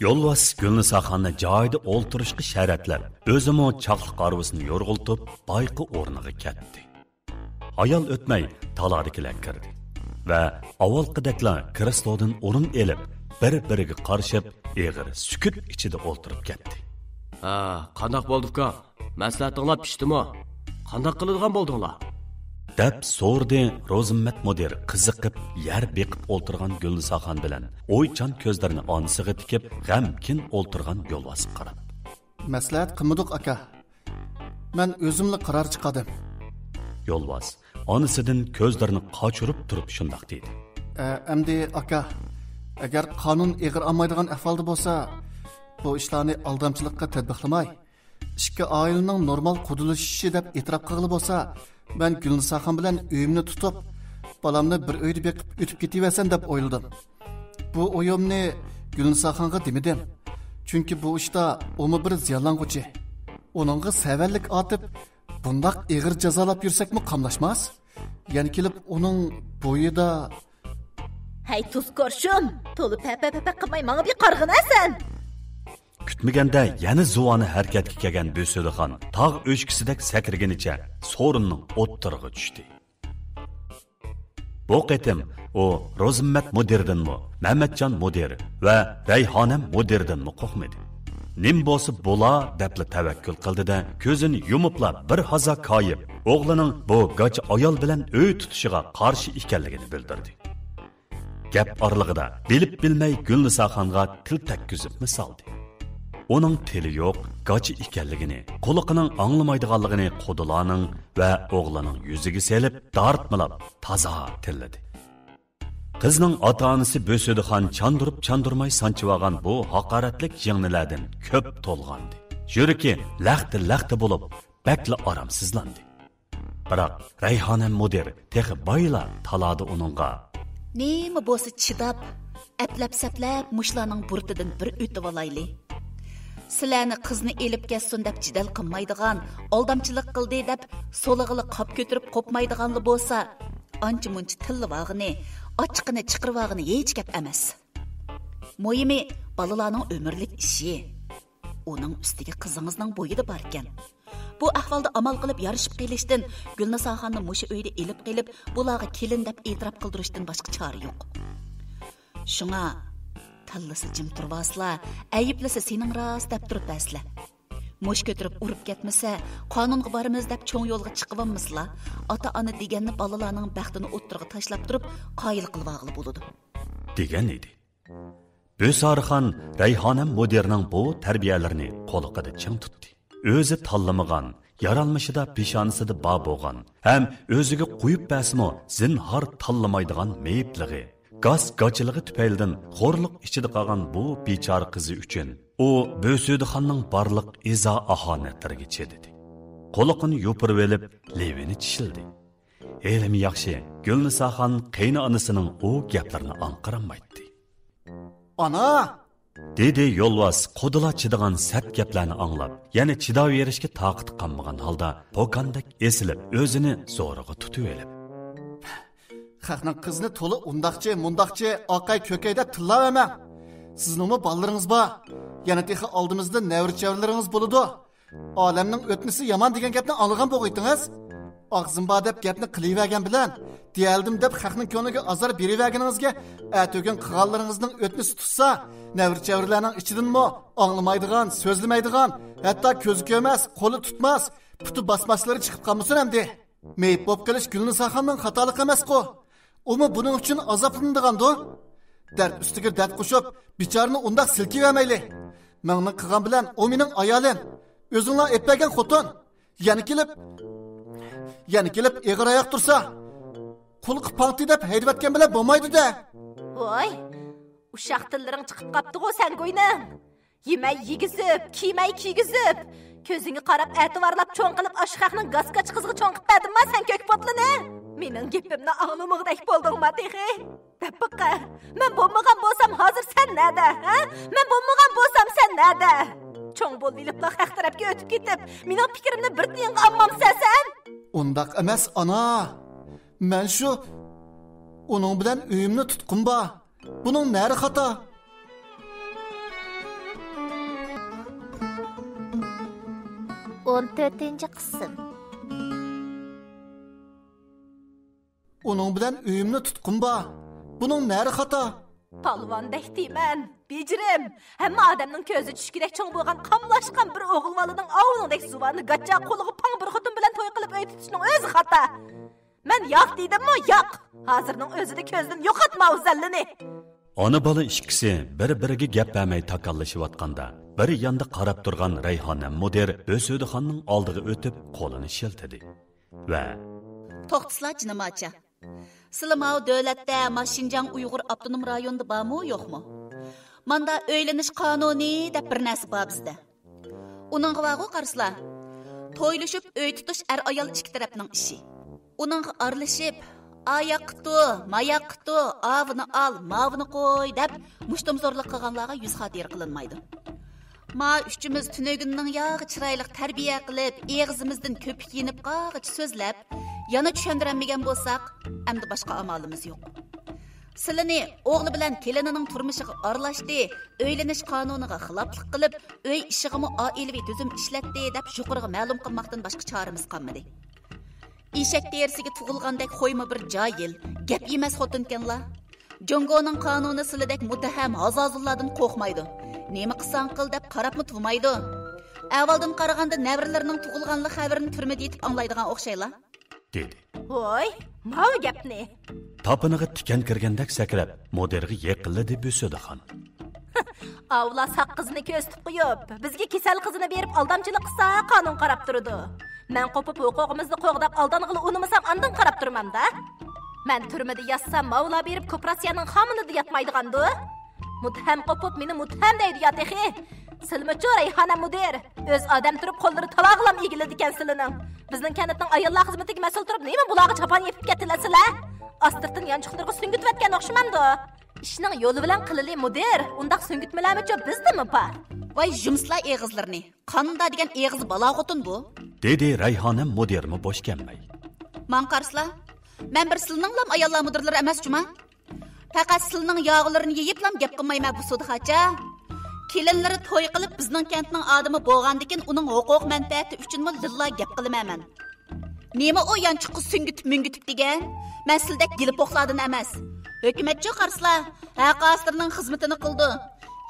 Yo'lvas Gulnisoxonni joyida o'ltirishga sharatlab, o'zimi chaqliq arvasini yo'rg'iltib, bayqi o'rniga ketdi. Ayol o'tmay talodikilar kirdi va avvalqidaklar krestlodan o'rin elib, bir-biriga qarshib, eg'ir sukut ichida o'ltirib ketdi.
Qandoq bo'ldi-ku? Maslahatinglar pishdimi? Qandoq qiladigan bo'ldinglar?
deb so'rdi Rozimmat mudir qiziqib yer beqib o'ltirgan Gulnisoxon bilan o'ychan ko'zlarini onasiga tikib g'amkin o'ltirgan yo'lvasga qarab.
Maslahat qilmadik aka. Men o'zimni qaror chiqadim.
Yo'lvas onasidan ko'zlarini qochirib turib shundoq dedi.
Endi aka, agar qonun eg'ir olmaydigan ahvolda bo'lsa, bu ishlarni aldamchilikqa tadbiqlamay, ikki oilaning normal qudulishishi deb e'tirof qilib bo'lsa, ben Gulnisoxon bilan uyimni tutib, balamni bir uyda beqib o'tib ketaversan deb o'yladim. Bu o'yimni Gulnisoxonga demadim. Chunki bu ishda o'mi bir ziyonlanguchi. Oningga savallik otib, bundoq eg'ir jazolab yursakmi qamlashmas? Yana kelib uning bo'yida
Hey tuzkorshum, to'lib papa qilmay menga bir qarg'inasan.
Kutmaganda yana zuvoni harakatga kelgan Bo'sudixon tog' o'chkisidek sakrganicha so'rinning o'ttirig'i tushdi. Bu qitim u Rozimmat mudirdanmi, Mamatjon mudir va Rayhonam mudirdanmi qo'rqmadi. Nim bo'lsa bo'la debli tavakkul qildi-da, ko'zini yumibla bir haza koyib, o'g'lining bu g'ach ayol bilan uy tutishiga qarshi ekanligini bildirdi. gap oralig'ida bilib bilmay Gulnisoxonga til takkizib misoldi. Uning tili yo'q, gachi ekanligini, quliqining anglamaydiganligini qo'dilarning va o'g'lining yuziga selib, dartmilab toza tilladi. Qizning ota-onasi Bo'sudixon chandurmay sanchivagan bu haqoratlik yig'nilardan ko'p to'lg'andi. Yuragi laxti bo'lib, bakla aramsizlandi. Biroq Rayhona mudir texi bayla taladi uningga.
Nima bo'lsa chidab, aplab-saplab mushlarning burtidan bir o'tib olayli. Sizlarni qizni elib ketsin deb jidal qilmaydigan, aldamchilik qildi deb solig'ili qop ko'tirib qopmaydiganli bo'lsa, ancha-muncha tillavog'ini, ochiqini chiqirvog'ini hech gap emas. Muhimi balalarning umrlik ishi. Uning ustiga qizingizning bo'yida bor ekan. Bu ahvolda amal qilib yarışib qilishdan Gulnisoxonni musha uyda elib qilib, bularga kelin deb e'tirof qildirishdan boshqa chora yo'q. Shunga tallasi jim turvaslar, ayıplasa sening rost deb turib baslar. Mush ko'tirib urib ketmasa, qonunga boramiz deb cho'ng yo'lga chiqibamizlar. Ota-ona deganni balalarning baxtini o'ttirga tashlab turib, qoyil qilvog'li bo'ladi.
degan edi. Bo'sarxon Rayhona mudirning bu tarbiyalarini qo'liqida ching tutdi. O'zi tanlamagan, yaralmishida peshonasida ba bo'lgan, ham o'ziga qo'yib basmo zinhor tanlamaydigan meyiplig'i, gaz-gachiligi tufaylidan xo'rliq ichida qolgan bu bechora qizi uchun u Bo'sudixonning barliq izo ahonatlariga chedidi. Qo'liqini yopirib olib, levini tishildi. Elim yaxshi, Gulnisoxon qayni onasining u gaplarini anqiramaydi.
Ana!
Dedi yo'lvas qodila chidigan sat gaplarni anglab, yana chidav verishga toqat qolmagan holda pokandak esilib, o'zini zo'rig'i tutib olib.
Xalqning qizni to'li undaqchi, oqay ko'kayda tillavamam. Sizningmi bolalarıngiz bor? Yana texi oldimizda navrichalarıngiz bo'ladi. Olamning o'tmisi yomon degan gapni olgan bo'g'aytingiz. Og'zim bor deb gapni qilavergan bilan, deyaldim deb xalqning ko'ngliga azor beraverganingizga, ato'gin qilganlaringizning o'tmisi tutsa, navrichalarning ichidanmi anglamaydigan, so'zlamaydigan, hatto ko'zi ko'rmas, qo'li tutmas, puti basmaslari chiqib qolmasin hamdi. Meyip bo'p qilish Gulnisoxonning xatolik emas-ku. Umi buning uchun azoblanadigan-da. Dard ustiga dard qo'shib, bechorani undaq silkivermayli. Meni qilgan bilan o mening ayolim, o'zinglar etmagan xotin. Yana kelib eg'ir oyoq tursa, qulqi panti deb haydatgan bilan bo'lmaydi-da.
Voy, uşaq tillaring chiqib qapti-ku sen go'yning. Yemay yegizib, kiymay kiygizib, ko'zingga qarab e'tiborlab cho'ng qilib ashqaqning gaskach qizg'i cho'ng qilib berdimmi sen ko'k potlini? Mening gapimni anglamag'dek bo'ldingmi texi? Dabbaqa, men bo'lmagan bo'lsam hozir sen nada, ha? Men bo'lmagan bo'lsam sen nada? Cho'ng bo'lib haq tarafga o'tib ketib, mening fikrimni bir tiyinga olmamsan sen?
Undaq emas ana. Men shu uning bilan uyimni tutqim bor. Buning nari xato?
On 4-ci qism.
Uning bilan uyimni tutqim bor. Buning nari xato?
Palvandek deyman, bejirim. Hamma odamning ko'zi tushgidek cho'ng bo'lgan qamlashgan bir o'g'ilvalining ovunidek zuvani gacha qo'liga pang bir xotin bilan to'y qilib o'y tutishning o'zi xato. Men yo'q deydimmi? Yo'q. Hozirning o'zida ko'zdan yo'qotma o'zallini.
Ona bola ikkisi bir-biriga gap bermay takallashayotganda, bir yonda qarab turgan Rayhona mudir Bo'sudixonning oldiga o'tib, qo'lini shiltadi va
to'xtasizlar jinomacha. Sizlar davlatda Mashinjang Uyg'ur avtonom rayonida bormi, yo'qmi? Manda o'ylanish qonuni deb bir narsa bor bizda. Uningga vaqo qarasizlar. To'ylashib o'y tutish ayol ikki tarafning ishi. Uningga aralashib ayaqtu, mayaqtu, avni al, mavni qo'y deb mushtumzorlik qilganlarga yuz xotir qilinmaydi. Ma uchimiz tunugunning yog'i chiroyli tarbiya qilib, eg'zimizdan ko'pik yenib qog'ich so'zlab, yana tushundiranmagan bo'lsak, endi boshqa amalimiz yo'q. Sizlarni o'g'li bilan kelinining turmushiga aralashdi, o'ylanish qonuniga xiloflik qilib, uy ishig'imi oilaviy tuzum ishlatdi deb yuqoriga ma'lum qilmoqdan boshqa choramiz qolmadi. Eshak terisiga tug'ilgandek qo'yma bir joyil, gap emas xotinkanlar. Jongoning qonuni sizlardek muttaham hazozullardan qo'rqmaydi. Nima qilsang qil deb qarabmi turmaydi. Avvaldan qaraganda navrilarining tug'ilganlik xabarini turmada yetib anglaydigan o'xshaylar.
dedi.
Voy, mavi gapni.
Tapınığı tikan kirgandek sakrab, mudirga yaqinladi Bo'sodixon.
Avla saq qizini ko'z tutib qo'yib, bizga kasal qizini berib aldamchilik qilsa, qonun qarab turadi. Men qo'pib huquqimizni qo'g'dab aldang'ili unimasam andin qarab turmamda. Men turmada yatsam, Mavla berib kooperatsiyaning xaminida yatmaydigandu. Mutham qo'pib meni mutham deydi yatehi. Silmichi Rayhona mudir. O'z odam turib qo'llari talog'lam egiladi ekan silining. Bizning kanatning ayollar xizmatiga mas'ul turib, nima bularga chapan yepib ketdilar? Astirtin yanchiqtirga sungitvatgan o'xshamamdi. İşning yo'li bilan qilili mudir. Undaq sungitmalarmicho bizdimi pa?
Voy jumslar eg'izlarni. Qanday degan eg'iz balo xotin bu?
Dedi Rayhona mudirmi bosh kelmay.
Man qarsla. Men bir silninglam ayollar mudirlari emas chuma. Faqat silning yog'larini yeyiblam gap qilmayman bu sudxacha. Kelinlari to'y qilib bizning kentning odami bo'lgandikin uning huquq manfaati uchunmi lilla gap qilmayman. Nima o yanchiqqa sungitib mungitib degan? Men sildek gilib oqlardan emas. Hökumetçi qarslar haqaslarning xizmatini qildi.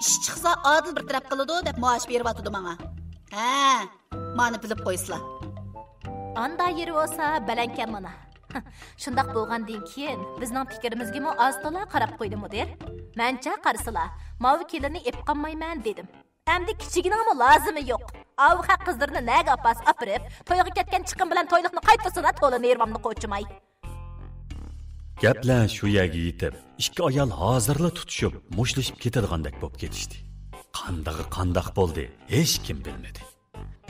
Ish chiqsa adil bir taraf qiladi deb maosh berib atdi menga. Ha, meni bilib qo'ysizlar.
Anda yeri olsa balankan mana. Shundaq bo'lgandan keyin bizning fikrimizga mo aztola qarab qo'ydi mudir. Mencha qarslar, mavi kelini ep qolmayman dedim. Endi kichigina lozimi yo'q. Av haq qizlarni naga apas apirib, to'yga ketgan chiqim bilan to'yliqni qaytasina to'lini ermamni qo'chimay.
Gaplar shu yerga yetib, ikki ayol hozirla tutishib, mushlashib ketadigandek bo'lib ketishdi. Qandaq bo'ldi, hech kim bilmadi.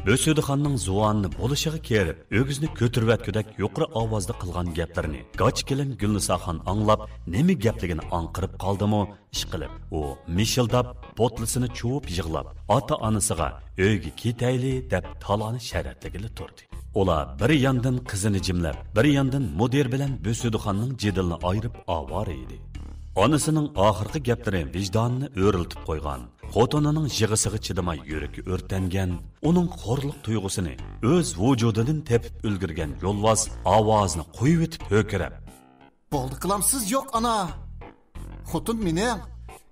Bo'sodixonning zuvonni bo'lishiga kelib, o'gizni ko'tirvatgudak yuqori ovozda qilgan gaplarini Qochkilin Gulnisoxon anglab, nima gapligini anqirib qoldimi, ish qilib, u mishildab, potlisini chuvib yig'lab, ota-onasiga uyga ketayli deb taloni sharatligini turdi. Ola bir yandan qizini jimlab, bir yandan mudir bilan Bo'sodixonning jidilni ayirib avora edi. Onasining oxirgi gaplari vijdonini o'riltib qo'ygan. Xotinining yig'isiga chidamay yuragi o'rtangan, uning xo'rliq tuyg'usini o'z vujudidan tepib ulgurgan yo'lvoz ovozini qo'yib etib ho'kirab.
Bo'ldi qilamsiz yo'q ana. Xotin meni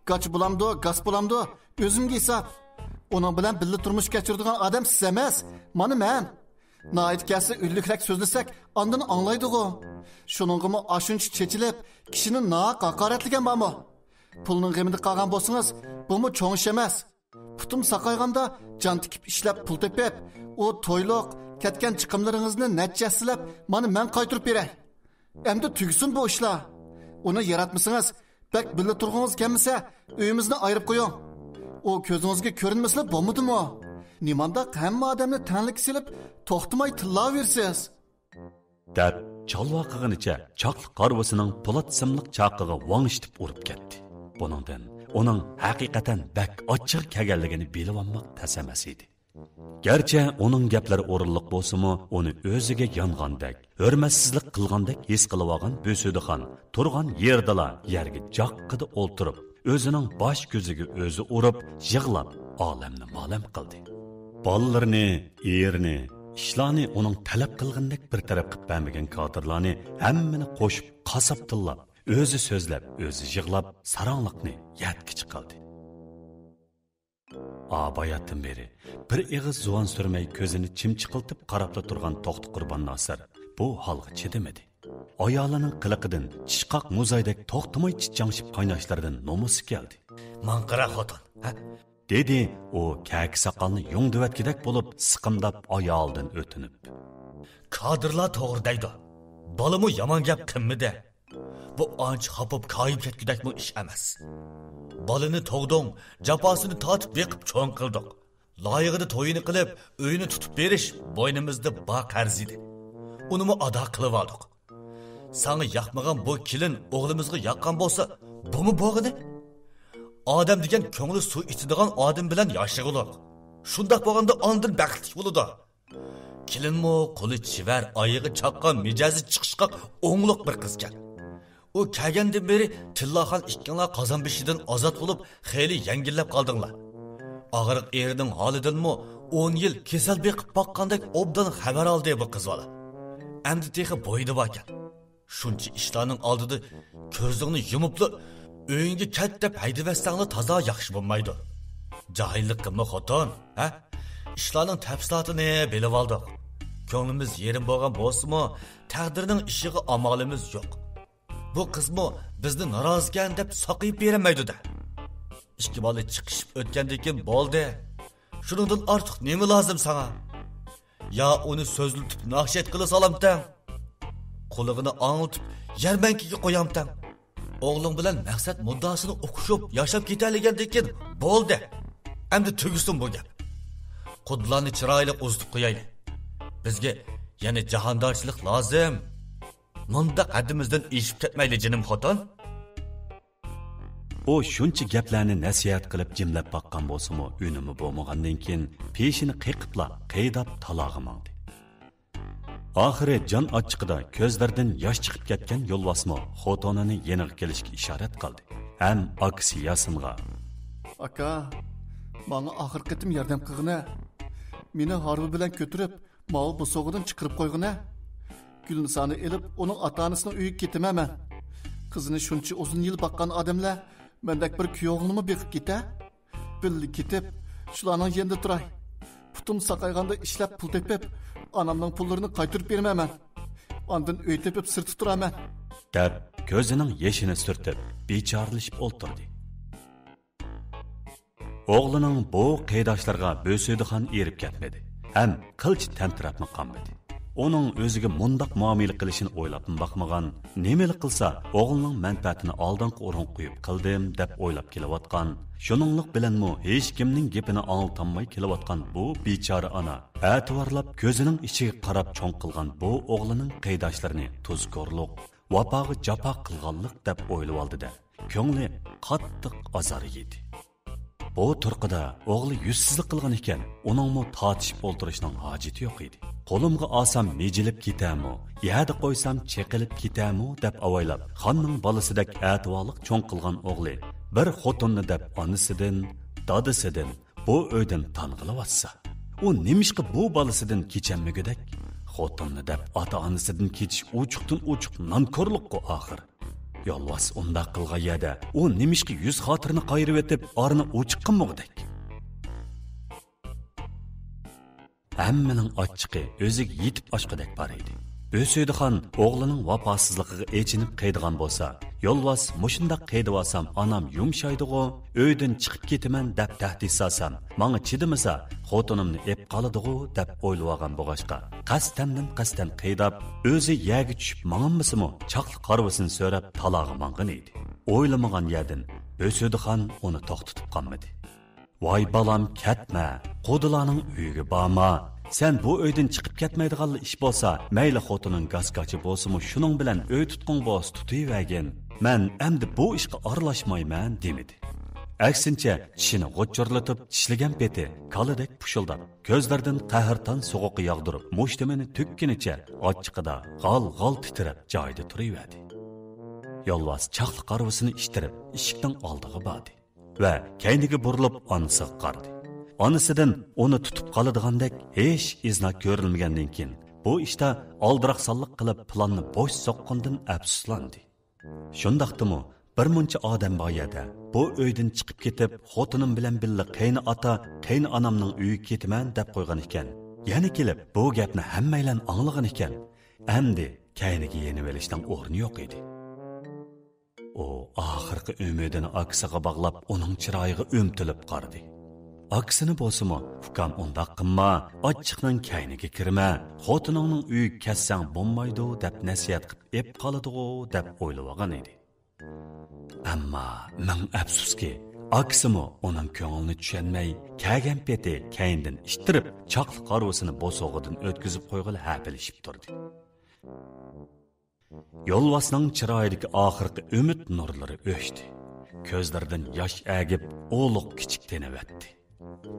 qoch bulamdi, gas bulamdi, o'zimga hisob. Uning bilan birga turmush kechiradigan odam siz emas, mana men. Naitkasi üllikrak sözlesek andını anlaydığı. Şununğumu aşınç çeçilip kişinin naaq haqaretligen var mı? Pulunun gemini qalğan bolsunuz, bu mu çoğun iş emas? Putum saqayganda can tikip işlep pul tepip, o toyluq, ketken çıkımlarınızını netçesilep, mani men qaytırıp berey. Emdi tügüsün bu işler. Onu yaratmışsınız, bek birli turğunuz gelmese, öyümüzünü ayırıp koyun. O közünüzge körünmesine bombudu mu? Nimanda hamma odamni tanlik silib, to'xtamay tillaversiz.
Deb chalva qilganicha chaqli qarvasining po'lat simliq chaqiga vang'ishtib urib ketdi. Buningdan uning haqiqatan bak ochiq kelganligini bilib olmoq tasamas edi. Garchi uning gaplari o'rinliq bo'lsa-mu, uni o'ziga yongandek, hurmatsizlik qilgandek his qilib olgan Bo'sodixon turgan yerdala yerga joqqida o'ltirib, o'zining bosh ko'ziga o'zi urib, yig'lab, olamni ma'lum qildi. Bolalarni, erini, ishlarni uning talab qilgandek bir taraf qilib bermagan qodirlarni hammani qo'shib, qasab tillab, o'zi so'zlab, o'zi yig'lab, saronliqni yatkichi qildi. Bayatdan beri bir ig'iz zuvan surmay ko'zini chimchiqiltib qarab turgan to'xti Qurbon Nosir bu holga chidamadi. Ayolining qiliqidan chishqoq muzaydek to'xtamay chichangshib qaynashlaridan nomusi keldi.
"Manqira xotin, ha?"
dedi o kaki soqolni yongdivatgidek bo'lib siqimdab ayoldan o'tinib.
"Qodirlar to'g'ri deydi. Bolamu yomon gap qilmidi. Bu ancha xopib koyib ketgudakmi ish emas. Bolani tug'ding, jafosini tortib beqib cho'ng qildik. Loyig'ida to'yini qilib, uyini tutib berish bo'ynimizda bor qarz edi. Unimi ado qilib oldik. Sana yoqmagan bu kelin o'g'limizga yoqqan bo'lsa, bumi bo'g'idi? Odam degan ko'ngli suv ichadigan odam bilan yashag'uliq. Shundoq bo'lganda ondan baxtli bo'ladi. Kelinmi qo'li chivar, oyog'i chaqqan, mijozi chiqishqoq o'ngluq bir qizgan. U kelgandan beri Tillaxon ikkinglar qozonbeshidan ozod bo'lib, xeyli yangillab qoldinglar. Og'riq erining holidanmi 10 yil kasal beqib boqqandek obdan xabar oldi bu qiz bola. Endi texi bo'ydi ekan. Shuncha ishlarning oldida ko'zingni yumibli uyingga ket deb haydavasanglar toza yaxshi bo'lmaydi. Jahillik qilma xotin, ha? Ishlarning tafsilotini bilib oldik. ko'nglimiz yerim bo'lgan bo'lsa-mu, taqdirning ishiga amalimiz yo'q. Bu qizmi bizni norozikan deb soqiyib bermaydi-da. İki bola chiqishib o'tgandan keyin bo'ldi. Shuningdan ortiq nima lozim sana? Ya uni so'zlitib naqshat qila solamdan. Qo'lig'ini anglatib yarmankiga qo'yamdan. O'g'lim bilan maqsad muddasini o'qishib, yashab ketaligandan keyin bo'ldi. Endi tugusin bu gap. Qudlarni chiroyli uzitib qo'yaylik. Bizga yana jahondorchilik lozim. Munda qaddimizdan eshib ketmayli jinim xotin.
O shuncha gaplarni nasihat qilib jimlab baqqan bo'lsa-mu, unimi bo'lmagandan keyin peshini qiqibla qaydab talog'i mangdi. Oxiri jon ochiqida ko'zlaridan yosh chiqib ketgan yo'lvasmo xotinini yeniga kelishga ishorat qildi. Ham aksi Yasinga:
"Aka, menga oxir qitim yordam qilgina. Meni harbi bilan ko'tirib, mal bu so'g'idan chiqarib qo'ygina. Gulnisani elib, uning ota-onasining uyiga ketaman. Qizini shuncha uzun yil baqqan odamlar mendak bir kuyovnimi beqib keta? Billi ketib, shularning yerida turay. Putum saqayganda ishlab pul tepib, anamning pullarini qaytarib bermayman. Ondan uy tepib sirtib turaman."
deb ko'zining yeshini surtib, bechorlashib o'ltirdi. O'g'lining bu qiydoshlarga Bo'suydigan erib ketmedi. Ham qilch tantirabni qanmadi. Onun o'ziga mundaq muomala qilishini o'ylab baqmagan, nemeli qilsa o'g'lining manfaatini oldingi o'rin qo'yib qildim deb o'ylab kelayotgan. Shuninglik bilanmi hech kimning gapini anglatolmay kelayotgan bu bechora ona ativorlab ko'zining ichiga qarab cho'ng qilgan bu o'g'lining qiydoshlarini tuzkorlik, vafoga jafo qilganlik deb o'ylab oldi-da, ko'ngli qattiq azor yedi. Bu turqida o'g'li yuzsizlik qilgan ekan, uningmi tortishib o'ltirishning hojati yo'q edi. Qo'limga olsam mejilib ketami, yerda qo'ysam cheqilib ketami deb avaylab, xonning bolasidek ativorlik cho'ng qilgan o'g'li bir xotinni deb onasidan, dadasidan bu uydan tang'ilayotsa, u nimishqa bu bolasidan kechanmagudek, xotinni deb ota-onasidan kechish uchuqdan uchuq nonko'rlikku oxir. Yolvas unda qilgan yerda u nimishqa yuz xotirini qayirib etib, orni uchiqqanmog'dek. Hammaning ochiqi o'ziga yetib oshqadek bor edi. Bo'suydigan o'g'lining vafosizligiga echinib qaydigan bo'lsa, Yolvas mushundaq qaydib olsam onam yumshaydi-ku, uydan chiqib ketaman deb tahdid solsam, menga chidamasa xotinimni ep qoladi-ku deb o'ylagan bo'g'ashqa. Qasdan qaydab, o'zi yerga tushib manganmisimi, chaqli qarvasini so'rab talog'i mangan edi. O'ylamagan yerdan Bo'suydigan uni to'xtatib qolmadi. "Voy balam, ketma, qo'dilarning uyiga borma. Sen bu uydan chiqib ketmaydigan ish bo'lsa, mayli xotining gaskachi bo'lsa-mu, shuning bilan uy tutqun bo'z tutayvergin. Men endi bu ishga aralashmayman" demedi. Aksincha, tishini g'o'chirlatib, tishlagan peti kalidek pushildab, ko'zlaridan qahrton so'g'uqi yog'dirib, mushtimini tukkinicha ochiqida g'al-g'al titrab joyida turaverdi. Yolvas chaqli qarvasini ishtirib, eshikning oldiga bordi va kayniga burilib onasiga qaradi. Onasidan onu tutib qoladigandek hech izna ko'rilmagandan keyin bu ishda aldiraqsonlik qilib planni bo'sh soqqandan afsuslandi. Shundaqdimi bir muncha odam bor yerda bu uydan chiqib ketib, xotinim bilan birga qayni ota, qayni onamning uyiga ketaman deb qo'ygan ekan. Yana kelib bu gapni hammaylar anglagan ekan. Endi kayniga yenib olishdan o'rni yo'q edi. O oxirgi umidini aksiga bog'lab, uning chiroyiga o'mtilib qaradi. Aksini bo'lsa-mu, "Ukam undaq qilma, ochiqning kayniga kirma, xotiningning uyiga ketsang bo'lmaydi" deb nasihat qilib ep qoladi-ku deb o'ylagan edi. Ammo ming afsuski, aksimi uning ko'nglini tushunmay, kelgan peti kayindan ishtirib, chaqli qarvasini bo'sog'idan o'tkazib qo'yg'ili habilishib turdi. Yolvasning chiroyidagi oxirgi umid nurlari o'chdi. Ko'zlaridan yosh agib, o'liq kichik tenavatdi.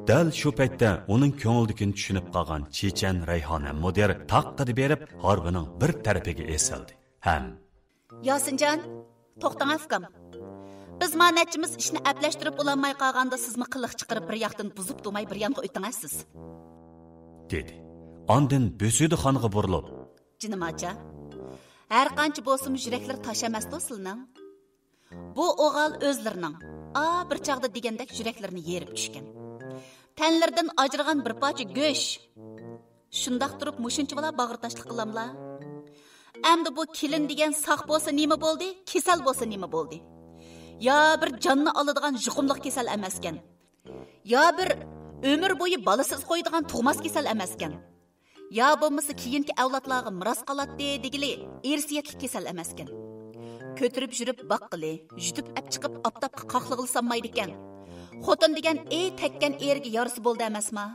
Dal shu paytda uning ko'ngildagini tushunib qolgan Chechan Rayhona mudir taqqidi berib, harbining bir tarafiga esildi. Ham
Yosinjon, to'xtang afkam. Biz manatchimiz ishni aplashtirib ulanmay qolganda sizmi qiliq chiqarib bir yoqdan buzib to'may bir yoqqa o'tingasiz,
dedi. Ondan Bo'suydiganga burilib,
"Jinimacha, har qancha bo'lsa yuraklar tosh emas do'slining. Bu o'g'al o'zlarining bir chaqda degandek yuraklarini yerib tushgan. Tanlardan ajragan bir parcha go'sh, Shundaq turib mushuncha bola bag'ritaşlik qilamlar. Endi bu kelin degan saq bo'lsa nima bo'ldi? Kesal bo'lsa nima bo'ldi? Ya bir jonni oladigan yuqumliq kesal emaskan. Ya bir ömür bo'yi balasiz qo'yadigan tug'mas kesal emaskan. Ya bo'lmasa keyingi avlodlarga miros qoladi degili irsiyatli kesal emaskan. Ko'tirib yurib baqqili, yutib ap chiqib aptapqa qaqlig'ilsanmaydi ekan. Xotin degan tekkan erga yarisi bo'ldi emasmi?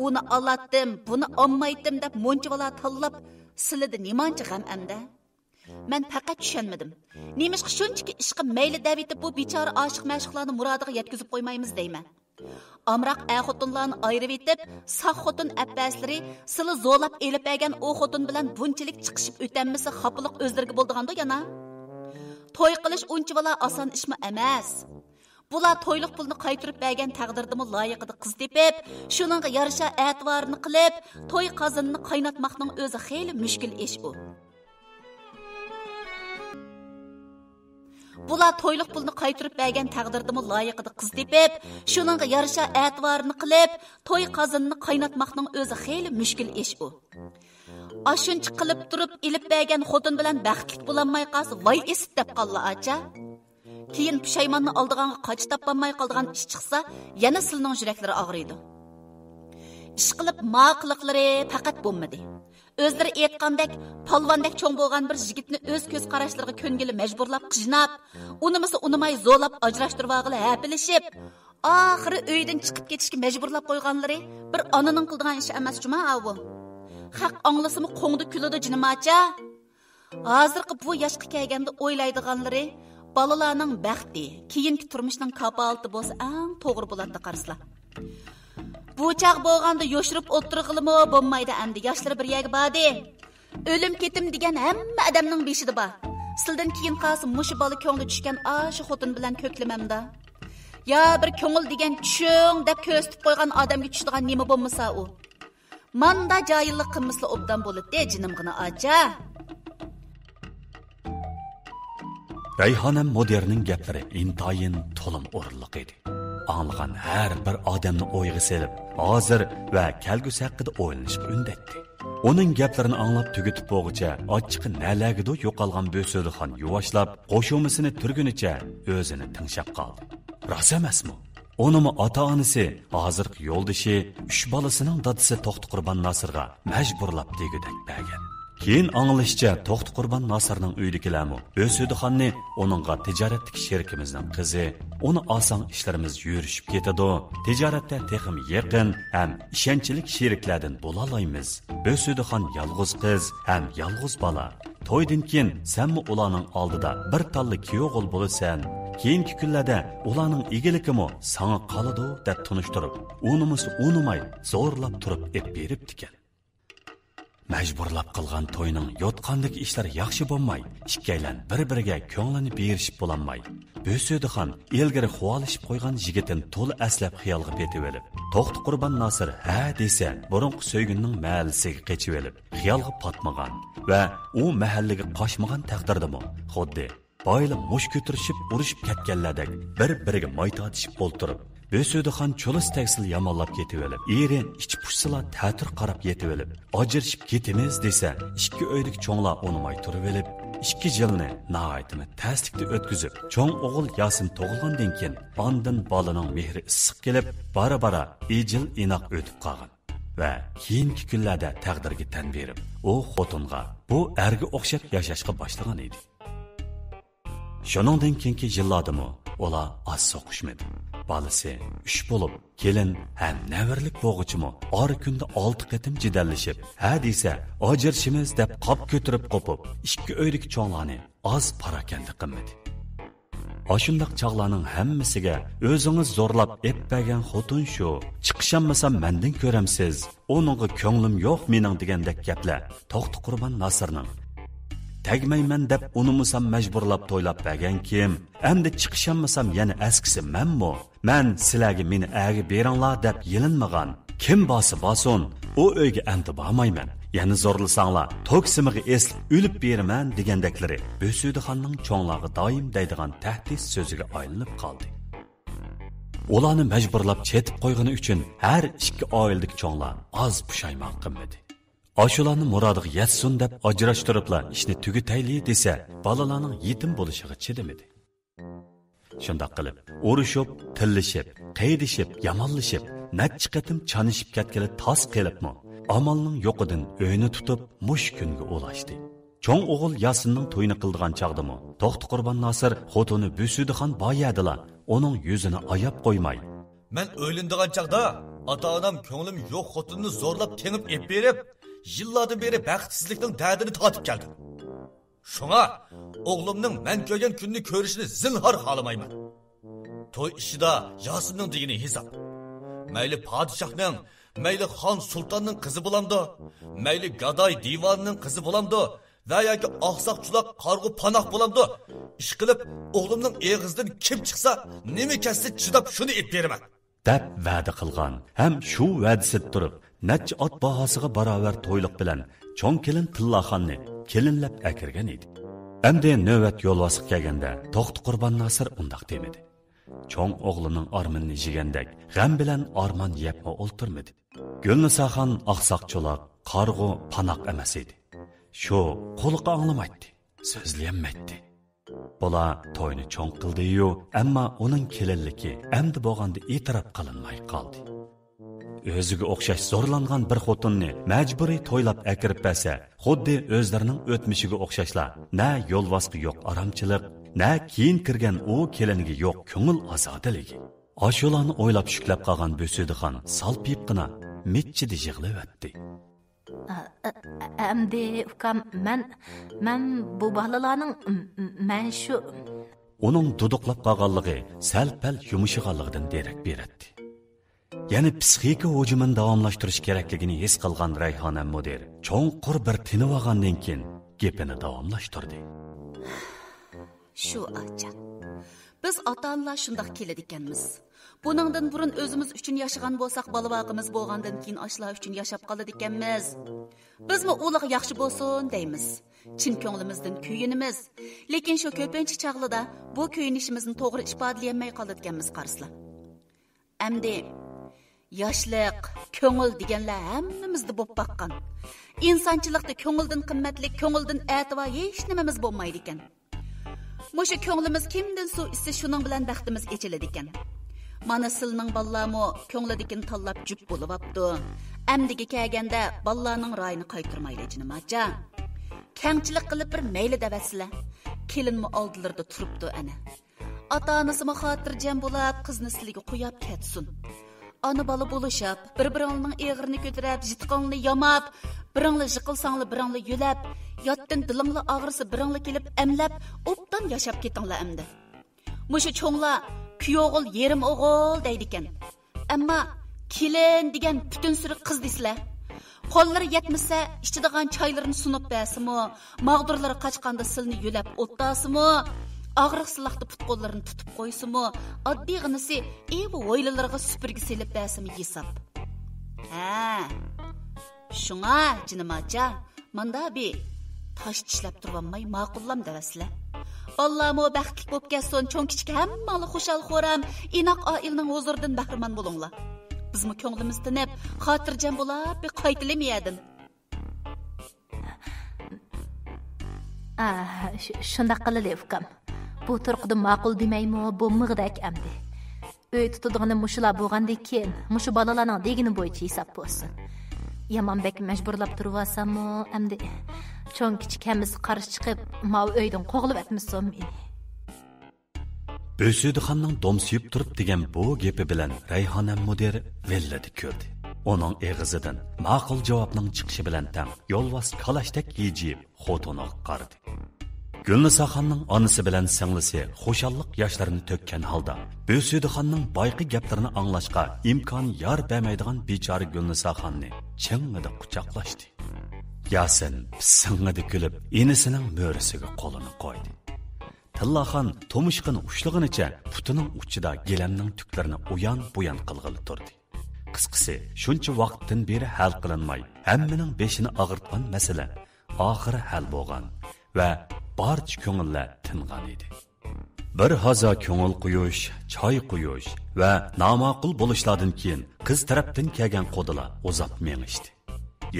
Uni olatdim, buni olmaydim deb monchivalar tanlab, silidi nimancha g'am amda. Men faqat tushunmadim. Nemishqa shunchaki ishqi mayli davitib bu bechora oshiq-mashqlarni murodiga yetkazib qo'ymaymiz deyman. Amroq xotinlarni ayirib etib, saq xotin abbaslari sili zo'lab elib bergan o xotin bilan bunchalik chiqishib o'tanmasa xapiliq o'zlariga bo'ldiganda yana. To'y qilish unchavala oson ishmi emas. Bular to'yliq pulni qaytirib bergan taqdirdimi loyiqida qiz tepib, shuningga yarasha e'tiborini qilib, to'y qozonini qaynatmoqning o'zi xeyli mushkul ish u. Bular to'yliq pulni qaytirib bergan taqdirdimi loyiqida qiz tepib, shuningga yarasha e'tiborini qilib, to'y qozonini qaynatmoqning o'zi xeyli mushkul ish u. Ashuncha qilib turib, ilib bergan xotin bilan baxtli bo'lolmay qolsa, voy esib deb qollar acha. Keyin pushaymonni oldiganga qoch topolmay qolgan ish chiqsa, yana silning yuraklari og'riydi. Ish qilib ma'qiliqlari faqat bo'lmadi. O'zlari aytgandek, polvondek cho'ng bo'lgan bir yigitni o'z ko'z qarashlariga ko'ngili majburlab qijnab, unimisa unimay zo'lab ajrashtirib olg'ili hapilishib, oxiri uydan chiqib ketishga majburlab qo'yganlari bir onaning qildigan ishi emas juma bu. Haq anglasimi qo'ngdi kulidi jinimacha. Hozirgi bu yoshga kelganda o'ylaydiganlari balalarning baxti, keyingi turmushning kapolati bo'lsa, eng to'g'ri bo'ladi qaraslar. Bu chaq bo'lganda yoshirib o'tirg'ilimi bo'lmaydi endi. Yoshlar bir yerga bordi. O'lim ketim degan hamma odamning beshida bor. Sildan keyin qolsa mushi bola ko'ngli tushgan shu xotin bilan ko'klimamda. Ya bir ko'ngil degan tushing deb ko'rsatib qo'ygan odamga tushadigan nima bo'lmasa u. Manda joyillik qilmisli obdan bo'ladi jinimgina acha.
Rayhonam Moderning gaplari intayin to'lim o'rinliq edi. Anlagan har bir odamni o'yga selib, hozir va kelgusi haqida o'ylanishga undetdi. Uning gaplarini anglab tugitib bo'g'icha, ochiqi nalagido yo'qolgan Bo'sudixon yuvashlab, qo'shumisini turgunicha o'zini tinglab qoldi. Rost emasmi? Onun ota-onasi hozirgi yo'ldoshi 3 bolasining dadasi To'xti Qurbon Nosirga majburlab degudek bergan. Keyin anglashcha To'xti Qurbon Nosirning uydagilarmi Bo'sudixonni onunga tijoratdagi sherikimizning qizi, uni oson ishlarimiz yurishib ketadi, tijoratda texim yaqin ham ishonchlik sheriklardan bo'la olamiz. Bo'sudixon yolg'iz qiz ham yolg'iz bola. To'ydan keyin senmi ularning oldida bir talli kuyov'g'il bo'lasan. Keyingi kunlarda ularning egilikimi sana qoladi deb tunishtirib, unimizni unimay zo'rlab turib ep beribdi ekan. Majburlab qilgan to'yning yotqandagi ishlar yaxshi bo'lmay, ikkaylan bir-biriga ko'nglini berishib bo'lolmay, Bo'sudixon ilgari xuvalishib qo'ygan yigitin to'la aslab xiyolga petib olib, To'xti Qurbon Nosir ha desa, burunqi so'ygunning mahallasiga qechib olib, xiyolga patmagan va u mahallaga qochmagan taqdirdami, xuddi boyli mush ko'tirishib, urushib ketganlardek bir-biriga moytatishib o'ltirib, Bo'sudixon cho'lis tagsil yomonlab ketib olib, eri ichi pushsila ta'tir qarab yetib olib, ajrashib ketimiz desa, ikki o'ylik cho'nglar unimay turib olib, 2 yilni nahayatini taslikda o'tkazib, cho'ng o'g'il Yasin tug'ilgandan keyin ondan bolaning mehri issiq kelib, bara-bara ijil inoq o'tib qolgan. Va keyingi kunlarda taqdirga tan berib, u xotinga bu erga o'xshab yashashga boshlagan edi. Shuningdan keyingi yillardami ular az so'qishmadi. Balasi 3 bo'lib, kelin ham navirlik bo'g'ichimi or kunda 6 qatim jidallashib, ha desa, ajrashimiz deb qop ko'tirib qopib, 2 o'ylik cho'nglarni oz parakanda qilmadi. Ashundaq chog'larning hammasiga o'zingiz zo'rlab eppagan xotin shu. Chiqishammasam mendan ko'ramsiz. Oningga ko'nglim yo'q mening degandek gaplar To'xti Qurbon Nosirning tagmayman deb unimisam majburlab to'ylab bergan kim? Endi chiqishammasam yana askisi menmi? Men sizlarga meni agi beringlar deb yelinmagan. Kim bosin, o uyga endi bormayman. Yana zo'rlasanglar, to'ksimiga eslib o'lib beraman degandaklari Bo'sudixonning cho'nglarga doim deydigan tahdid so'ziga aylanib qoldi. ularni majburlab chetib qo'ygani uchun har ikki oiladagi cho'nglar oz pushaymon qilmadi. Ashularni murodiga yetsin deb ajrashtiribla ishni tugatayli desa, balalarning yetim bo'lishiga chidamadi. Shundoq qilib, urushib, tillishib, qaydishib, yamonlashib, necha qatim chanishib ketgili tos qilibmi, amalning yo'qidan o'yini tutib, mush kunga ulashdi. Cho'ng o'g'il Yasinning to'yini qildigan chaqdimi, To'xti Qurbon Nosir xotini Büsüdixon boyadilar, uning yuzini ayab qo'ymay.
Men o'ylindigan chaqda ota-onam ko'nglim yo'q xotinni zo'rlab tengib ep berib, yillardan beri baxtsizlikning dardini tatib keldim. Shunga o'g'limning men ko'rgan kunni ko'rishini zinhor xolamayman. To'y ishida Yasinning degini hisob. Mayli podshohning, mayli xon sultonning qizi bo'lamdi, mayli gadoy divonning qizi bo'lamdi, va yoki oqsoqchilar qarg'u panoh bo'lamdi. Ish qilib o'g'limning eg'izidan kim chiqsa, nima kassa chidab shuni ep beraman.
deb va'da qilgan. Ham shu va'dasi turib, necha ot bahosiga barobar to'yliq bilan cho'ng kelin Tillaxonni kelinlab akirgan edi. Endi navbat yo'lvosiq kelganda To'xti Qurbon Nosir undaq demedi. Cho'ng o'g'lining armonini yegandek g'am bilan armon yepma o'ltirmadi. Gulnisaxon oqsoqchilar qarg'u panoq emas edi. Shu qo'liqa anglamaydi, so'zlayolmaydi. Bola to'yni cho'ng qildi-yu, ammo uning kelinligi endi bo'lganda e'tirof qilinmay qoldi. O'ziga o'xshash zo'rlangan bir xotinni majburiy to'ylab akirib bersa, xuddi o'zlarining o'tmishiga o'xshashlar. Na yo'lvosqi yo'q aramchilik, na keyin kirgan u keliniga yo'q ko'ngil azodaligi. Ashularni o'ylab shuklab qolgan Büsüdixon salpiyibgina mitchidi yig'layotdi.
Amdi ukam, men bu balalarning men shu
uning duduqlab qolganligi sal-pal yumshiganligidan derak beradi. Ya'ni psixika hujumini davomlashtirish kerakligini his qilgan Rayhona mudir cho'nqur bir tinib olgandan keyin gapini davomlashtirdi.
Shu acha. Biz ota-onalar shundoq keladi ekanmiz. Buningdan burun o'zimiz uchun yashagan bo'lsak, balavoqimiz bo'lgandan keyin ashlar uchun yashab qoladi ekanmiz. Bizmi ularga yaxshi bo'lsin deymiz. Chin ko'nglimizdan kuyinimiz. Lekin shu ko'pincha chaqlida bu kuyinishimizni to'g'ri ifodalayolmay qoladi ekanmiz qarsizlar. Amdi yoshlik, ko'ngil deganlar hammamizda bo'lib baqqan. İnsanchilikda ko'ngildan qimmatli, ko'ngildan e'tibor hech nimamiz bo'lmaydi ekan. Mushu ko'nglimiz kimdan suv isse shuning bilan baxtimiz echiladi ekan. Mana silning ballamo ko'nglidikin tanlab jup bo'libdi. Amdiga kelganda ballaning rayini qaytirmayli jinamacha. Kengchilik qilib bir mayli davasizlar. Kelinmi oldilarda turibdi ana. Ota-onasimi xotirjam bo'lib, qizni siliga qo'yib ketsin. Ana bola bo'lishib, bir-biringning eg'irini ko'tarib, jitqonni yamab, biringli jiqilsangli, biringli yo'lab, yotdan dilingli og'risi biringli kelib emlab, obdan yashab ketinglar endi. Mushu cho'nglar kuyog'il yerim o'g'il deydi ekan. Ammo kelin degan butun suri qiz deysizlar. Qo'llari yetmasa, ichadigan choylarini sunib bersimi, mag'durlari qochqanda silni yo'lab o'ttasimi, og'riq silaqda putqo'llarini tutib qo'ysimi, oddiy g'inisi evi o'ylalarga supurgi selib bersimi hisob. Ha. Shunga jinamacha, manda bi tosh tishlab turolmay ma'qullam davasizlar. Allohmo baxtli bo'lib kelsin, cho'ng kichik hammani xushal xo'ram, inoq oilning huzuridan bahramand bo'linglar. Bizmi ko'nglimiz tinib, xotirjam bo'lib, qaytilamayadin.
Shunday qiladi ukam. Bu turqida ma'qul demaymi, bu mig'dak amdi. Uy tutadigan mushular bo'lgandan keyin, mushu balalarning degini bo'yicha hisob bo'lsin. Yamanbek majburlab turvasammi, amdi cho'ng kichikamiz qarshi chiqib, mav uydan qo'g'ilib atmisan meni.
Büsüdixonning domsiyib turib degan bu gapi bilan Rayhona mudir velladi ko'rdi. Uning eg'izidan ma'qul javobning chiqishi bilan tang yo'lvos kalashdek yejib xotiniga qaradi. Gulnisaxonning onasi bilan singlisi xushalliq yoshlarini to'kkan holda Büsüdixonning boyqi gaplarini anglashga imkon yor bermaydigan bechora Gulnisaxonni chingida quchoqlashdi. Yasin singida kulib, inisining mo'risiga qo'lini qo'ydi. Tillaxon to'mishqini ushlag'inicha putining uchida gilamning tuklarini uyan-buyan qilg'ili turdi. Qisqasi, shuncha vaqtdan beri hal qilinmay, hammaning beshini og'irtgan masala oxiri hal bo'lgan va barcha ko'ngillar tingan edi. bir haza ko'ngil qo'yish, choy qo'yish va nomaqul bo'lishlardan keyin qiz tarafdan kelgan qo'dilar uzab mengishdi.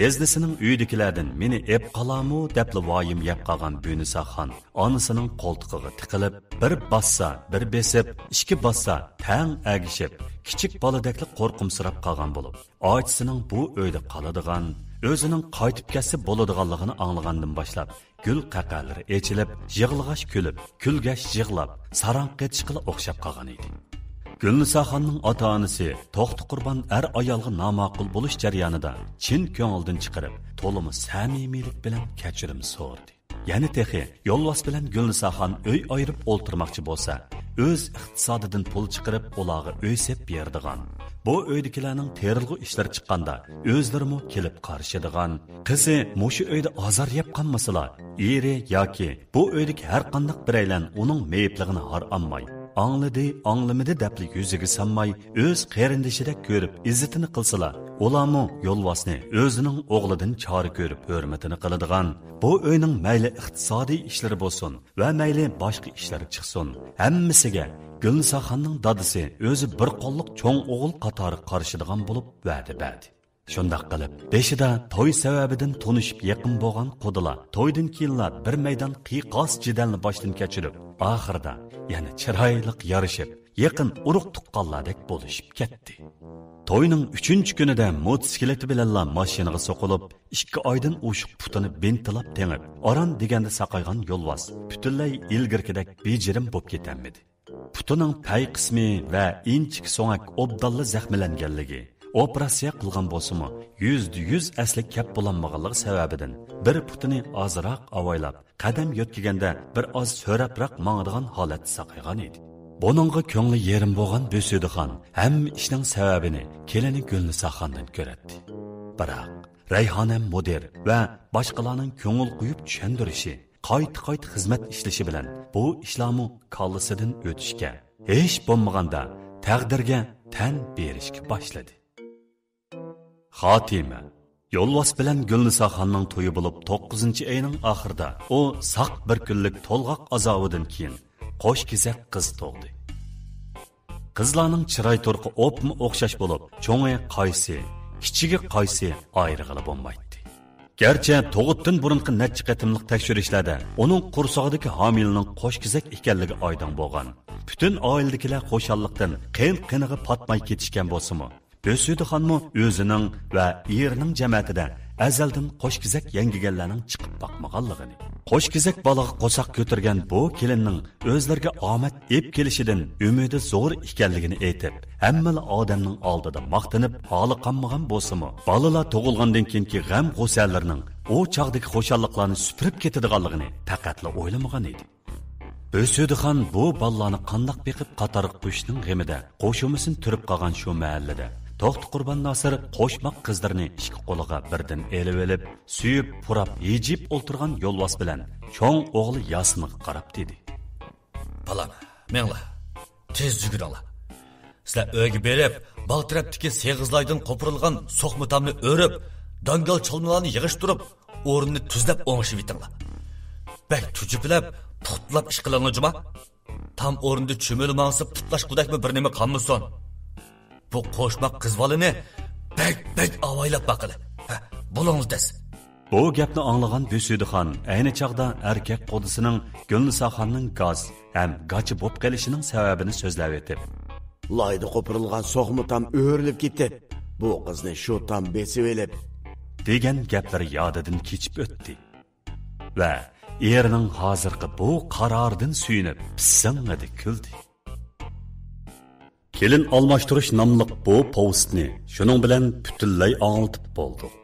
Yeznisining uydagilardan meni ep qalamu debli voyim yeb qolgan Bunisaxon onasining qo'ltig'iga tiqilib, bir bassa, bir besib, ikki bassa tang agishib, kichik boladakli qo'rqimsirab qolgan bo'lib, ochisining bu uyda qoladigan, o'zining qaytib kelsa bo'ladiganligini anglagandan boshlab, gul qaqalari echilib, yig'ilg'ash kulib, kulgash yig'lab, sarang ketishqila o'xshab qolgan edi. Gulnisaxonning ota-onasi To'xti Qurban ayolga nomaqul bo'lish jarayonida chin ko'ngildan chiqarib, to'limi samimiylik bilan kechirim so'radi. Ya'ni texi yo'lvos bilan Gulnisaxon uy ayirib o'ltirmoqchi bo'lsa, o'z iqtisodidan pul chiqarib, ularga uy sep beradigan. Bu uydagilarning terilg'u ishlar chiqqanda o'zlarimi kelib qarshiydigan. Qizi mushu uyda azor yeb qolmasalar, eri yoki bu uydagi har qanday biraylan uning meyipligini har olmay, anglamadi debli yuziga sanmay, o'z qarindishidek ko'rib, izzatini qilsalar, ularmi yo'lvosni o'zining o'g'lidan chori ko'rib, hurmatini qiladigan. Bu uyning mayli iqtisodiy ishlari bo'lsin va mayli boshqa ishlari chiqsin, hammasiga Gulnisaxonning dadisi o'zi bir qo'lliq cho'ng o'g'il qatori qarshiladigan bo'lib va'da berdi. Shundaq qilib, beshida to'y sababidan tunishib yaqin bo'lgan qo'dilar to'ydan keyinlar bir maydon qiyoqos jidalni boshdan kechirib, oxirida yana chiroyliq yarishib, yaqin urug' tuqqanlardek bo'lishib ketdi. To'yning 3-kunida mototsikleti bilan mashinaga so'qilib, 2 oydan o'shiq putini bentilab tengib, oran deganda saqaygan yo'lvos butunlay ilgirkidek bejirim bo'lib ketamidi. Putining pay qismi va inchik so'ngak obdalla zaxmlanganligi, operatsiya qilgan bo'lsa-mu, 100% asli kap bo'lanmaganligi sababidan bir putini ozroq avaylab, qadam yo'tkiganda bir oz so'rabroq mangadigan holat saqaygan edi. Buningga ko'ngli yerim bo'lgan Bo'sudixon hamma ishning sababini kelini Gulnisaxondan ko'radi. Biroq Rayhonam mudir va boshqalarning ko'ngil qo'yib tushundirishi, qayt xizmat ishlashi bilan bu ishlarni kollasidan o'tishga, hech bo'lmaganda taqdirga tan berishga boshladi. Xotima yo'lvos bilan Gulnisaxonning to'yi bo'lib 9-oyning oxirida u saq bir kunlik to'lg'oq azobidan keyin qo'sh kezak qiz tug'di. Qizlarning chiroy turqi o'pmi o'xshash bo'lib, cho'ngi qaysi, kichigi qaysi ayrig'ili bo'lmaydi. Gerçi tug'utdan burunqi necha qatimliq tekshirishlarda uning qursog'idagi homilning qo'sh kezak ekanligi oydin bo'lgan. Butun oiladagilar xo'shallikdan qin-qiniga patmay ketishgan bo'lsa-mu, Bo'sudixonmi o'zining va erining jamiyatida azaldan qo'shkizak yangiganlarning chiqib boqmaganligini, qo'shkizak balaga qo'saq ko'targan bu kelinning o'zlariga omad ep kelishidan umidi zo'r ekanligini aytib, hamma odamning oldida maqtanib holi qolmagan bo'lsa-mu, balalar tug'ilgandan keyingi g'am g'usallarning o chog'dagi xo'shalliklarni supirib ketadiganligini faqatla o'ylamagan edi. Bo'sudixon bu balalarni qandoq beqib qatoriq qo'shning g'imida qo'shumisini turib qolgan shu mahallada To'xti Qurban Nasir qo'shmoq qizlarni ikki qo'liga birdan elib olib, suyib, purab, yejib o'ltirgan yo'lvos bilan cho'ng o'g'li Yasinga qarab dedi.
Balam, menglar, tez yuguringlar. Sizlar uyga berib, bog' tarafdagi seg'izlaydan qo'pirilgan so'qmutamni o'rib, dangal chalmalarni yig'ishtirib, o'rinni tuzlab o'ngishib yetinglar. Bak tujuplab, putlab ish qilinglar juma. Tam o'rinda cho'milib mansib putlash qudakmi bir nima qolmasin. Bu qo'shmoq qizvolini bak avaylab baqili. Bo'linglar.
Bu gapni anglagan Bo'sudixon ayni chaqda erkak qodisining Gulnisaxonning gaz ham gachi bo'lib qolishining sababini so'zlab etib,
Layda qo'pirilgan so'qmi tam o'rilib ketdi. Bu qizni shu tam besib elib
degan gaplar yodidan kechib o'tdi. Va erining hozirgi bu qaroridan suyunib, pisingadi kuldi. Kelin almashtirish nomli bu postni shuning bilan butunlay anglatib bo'ldik.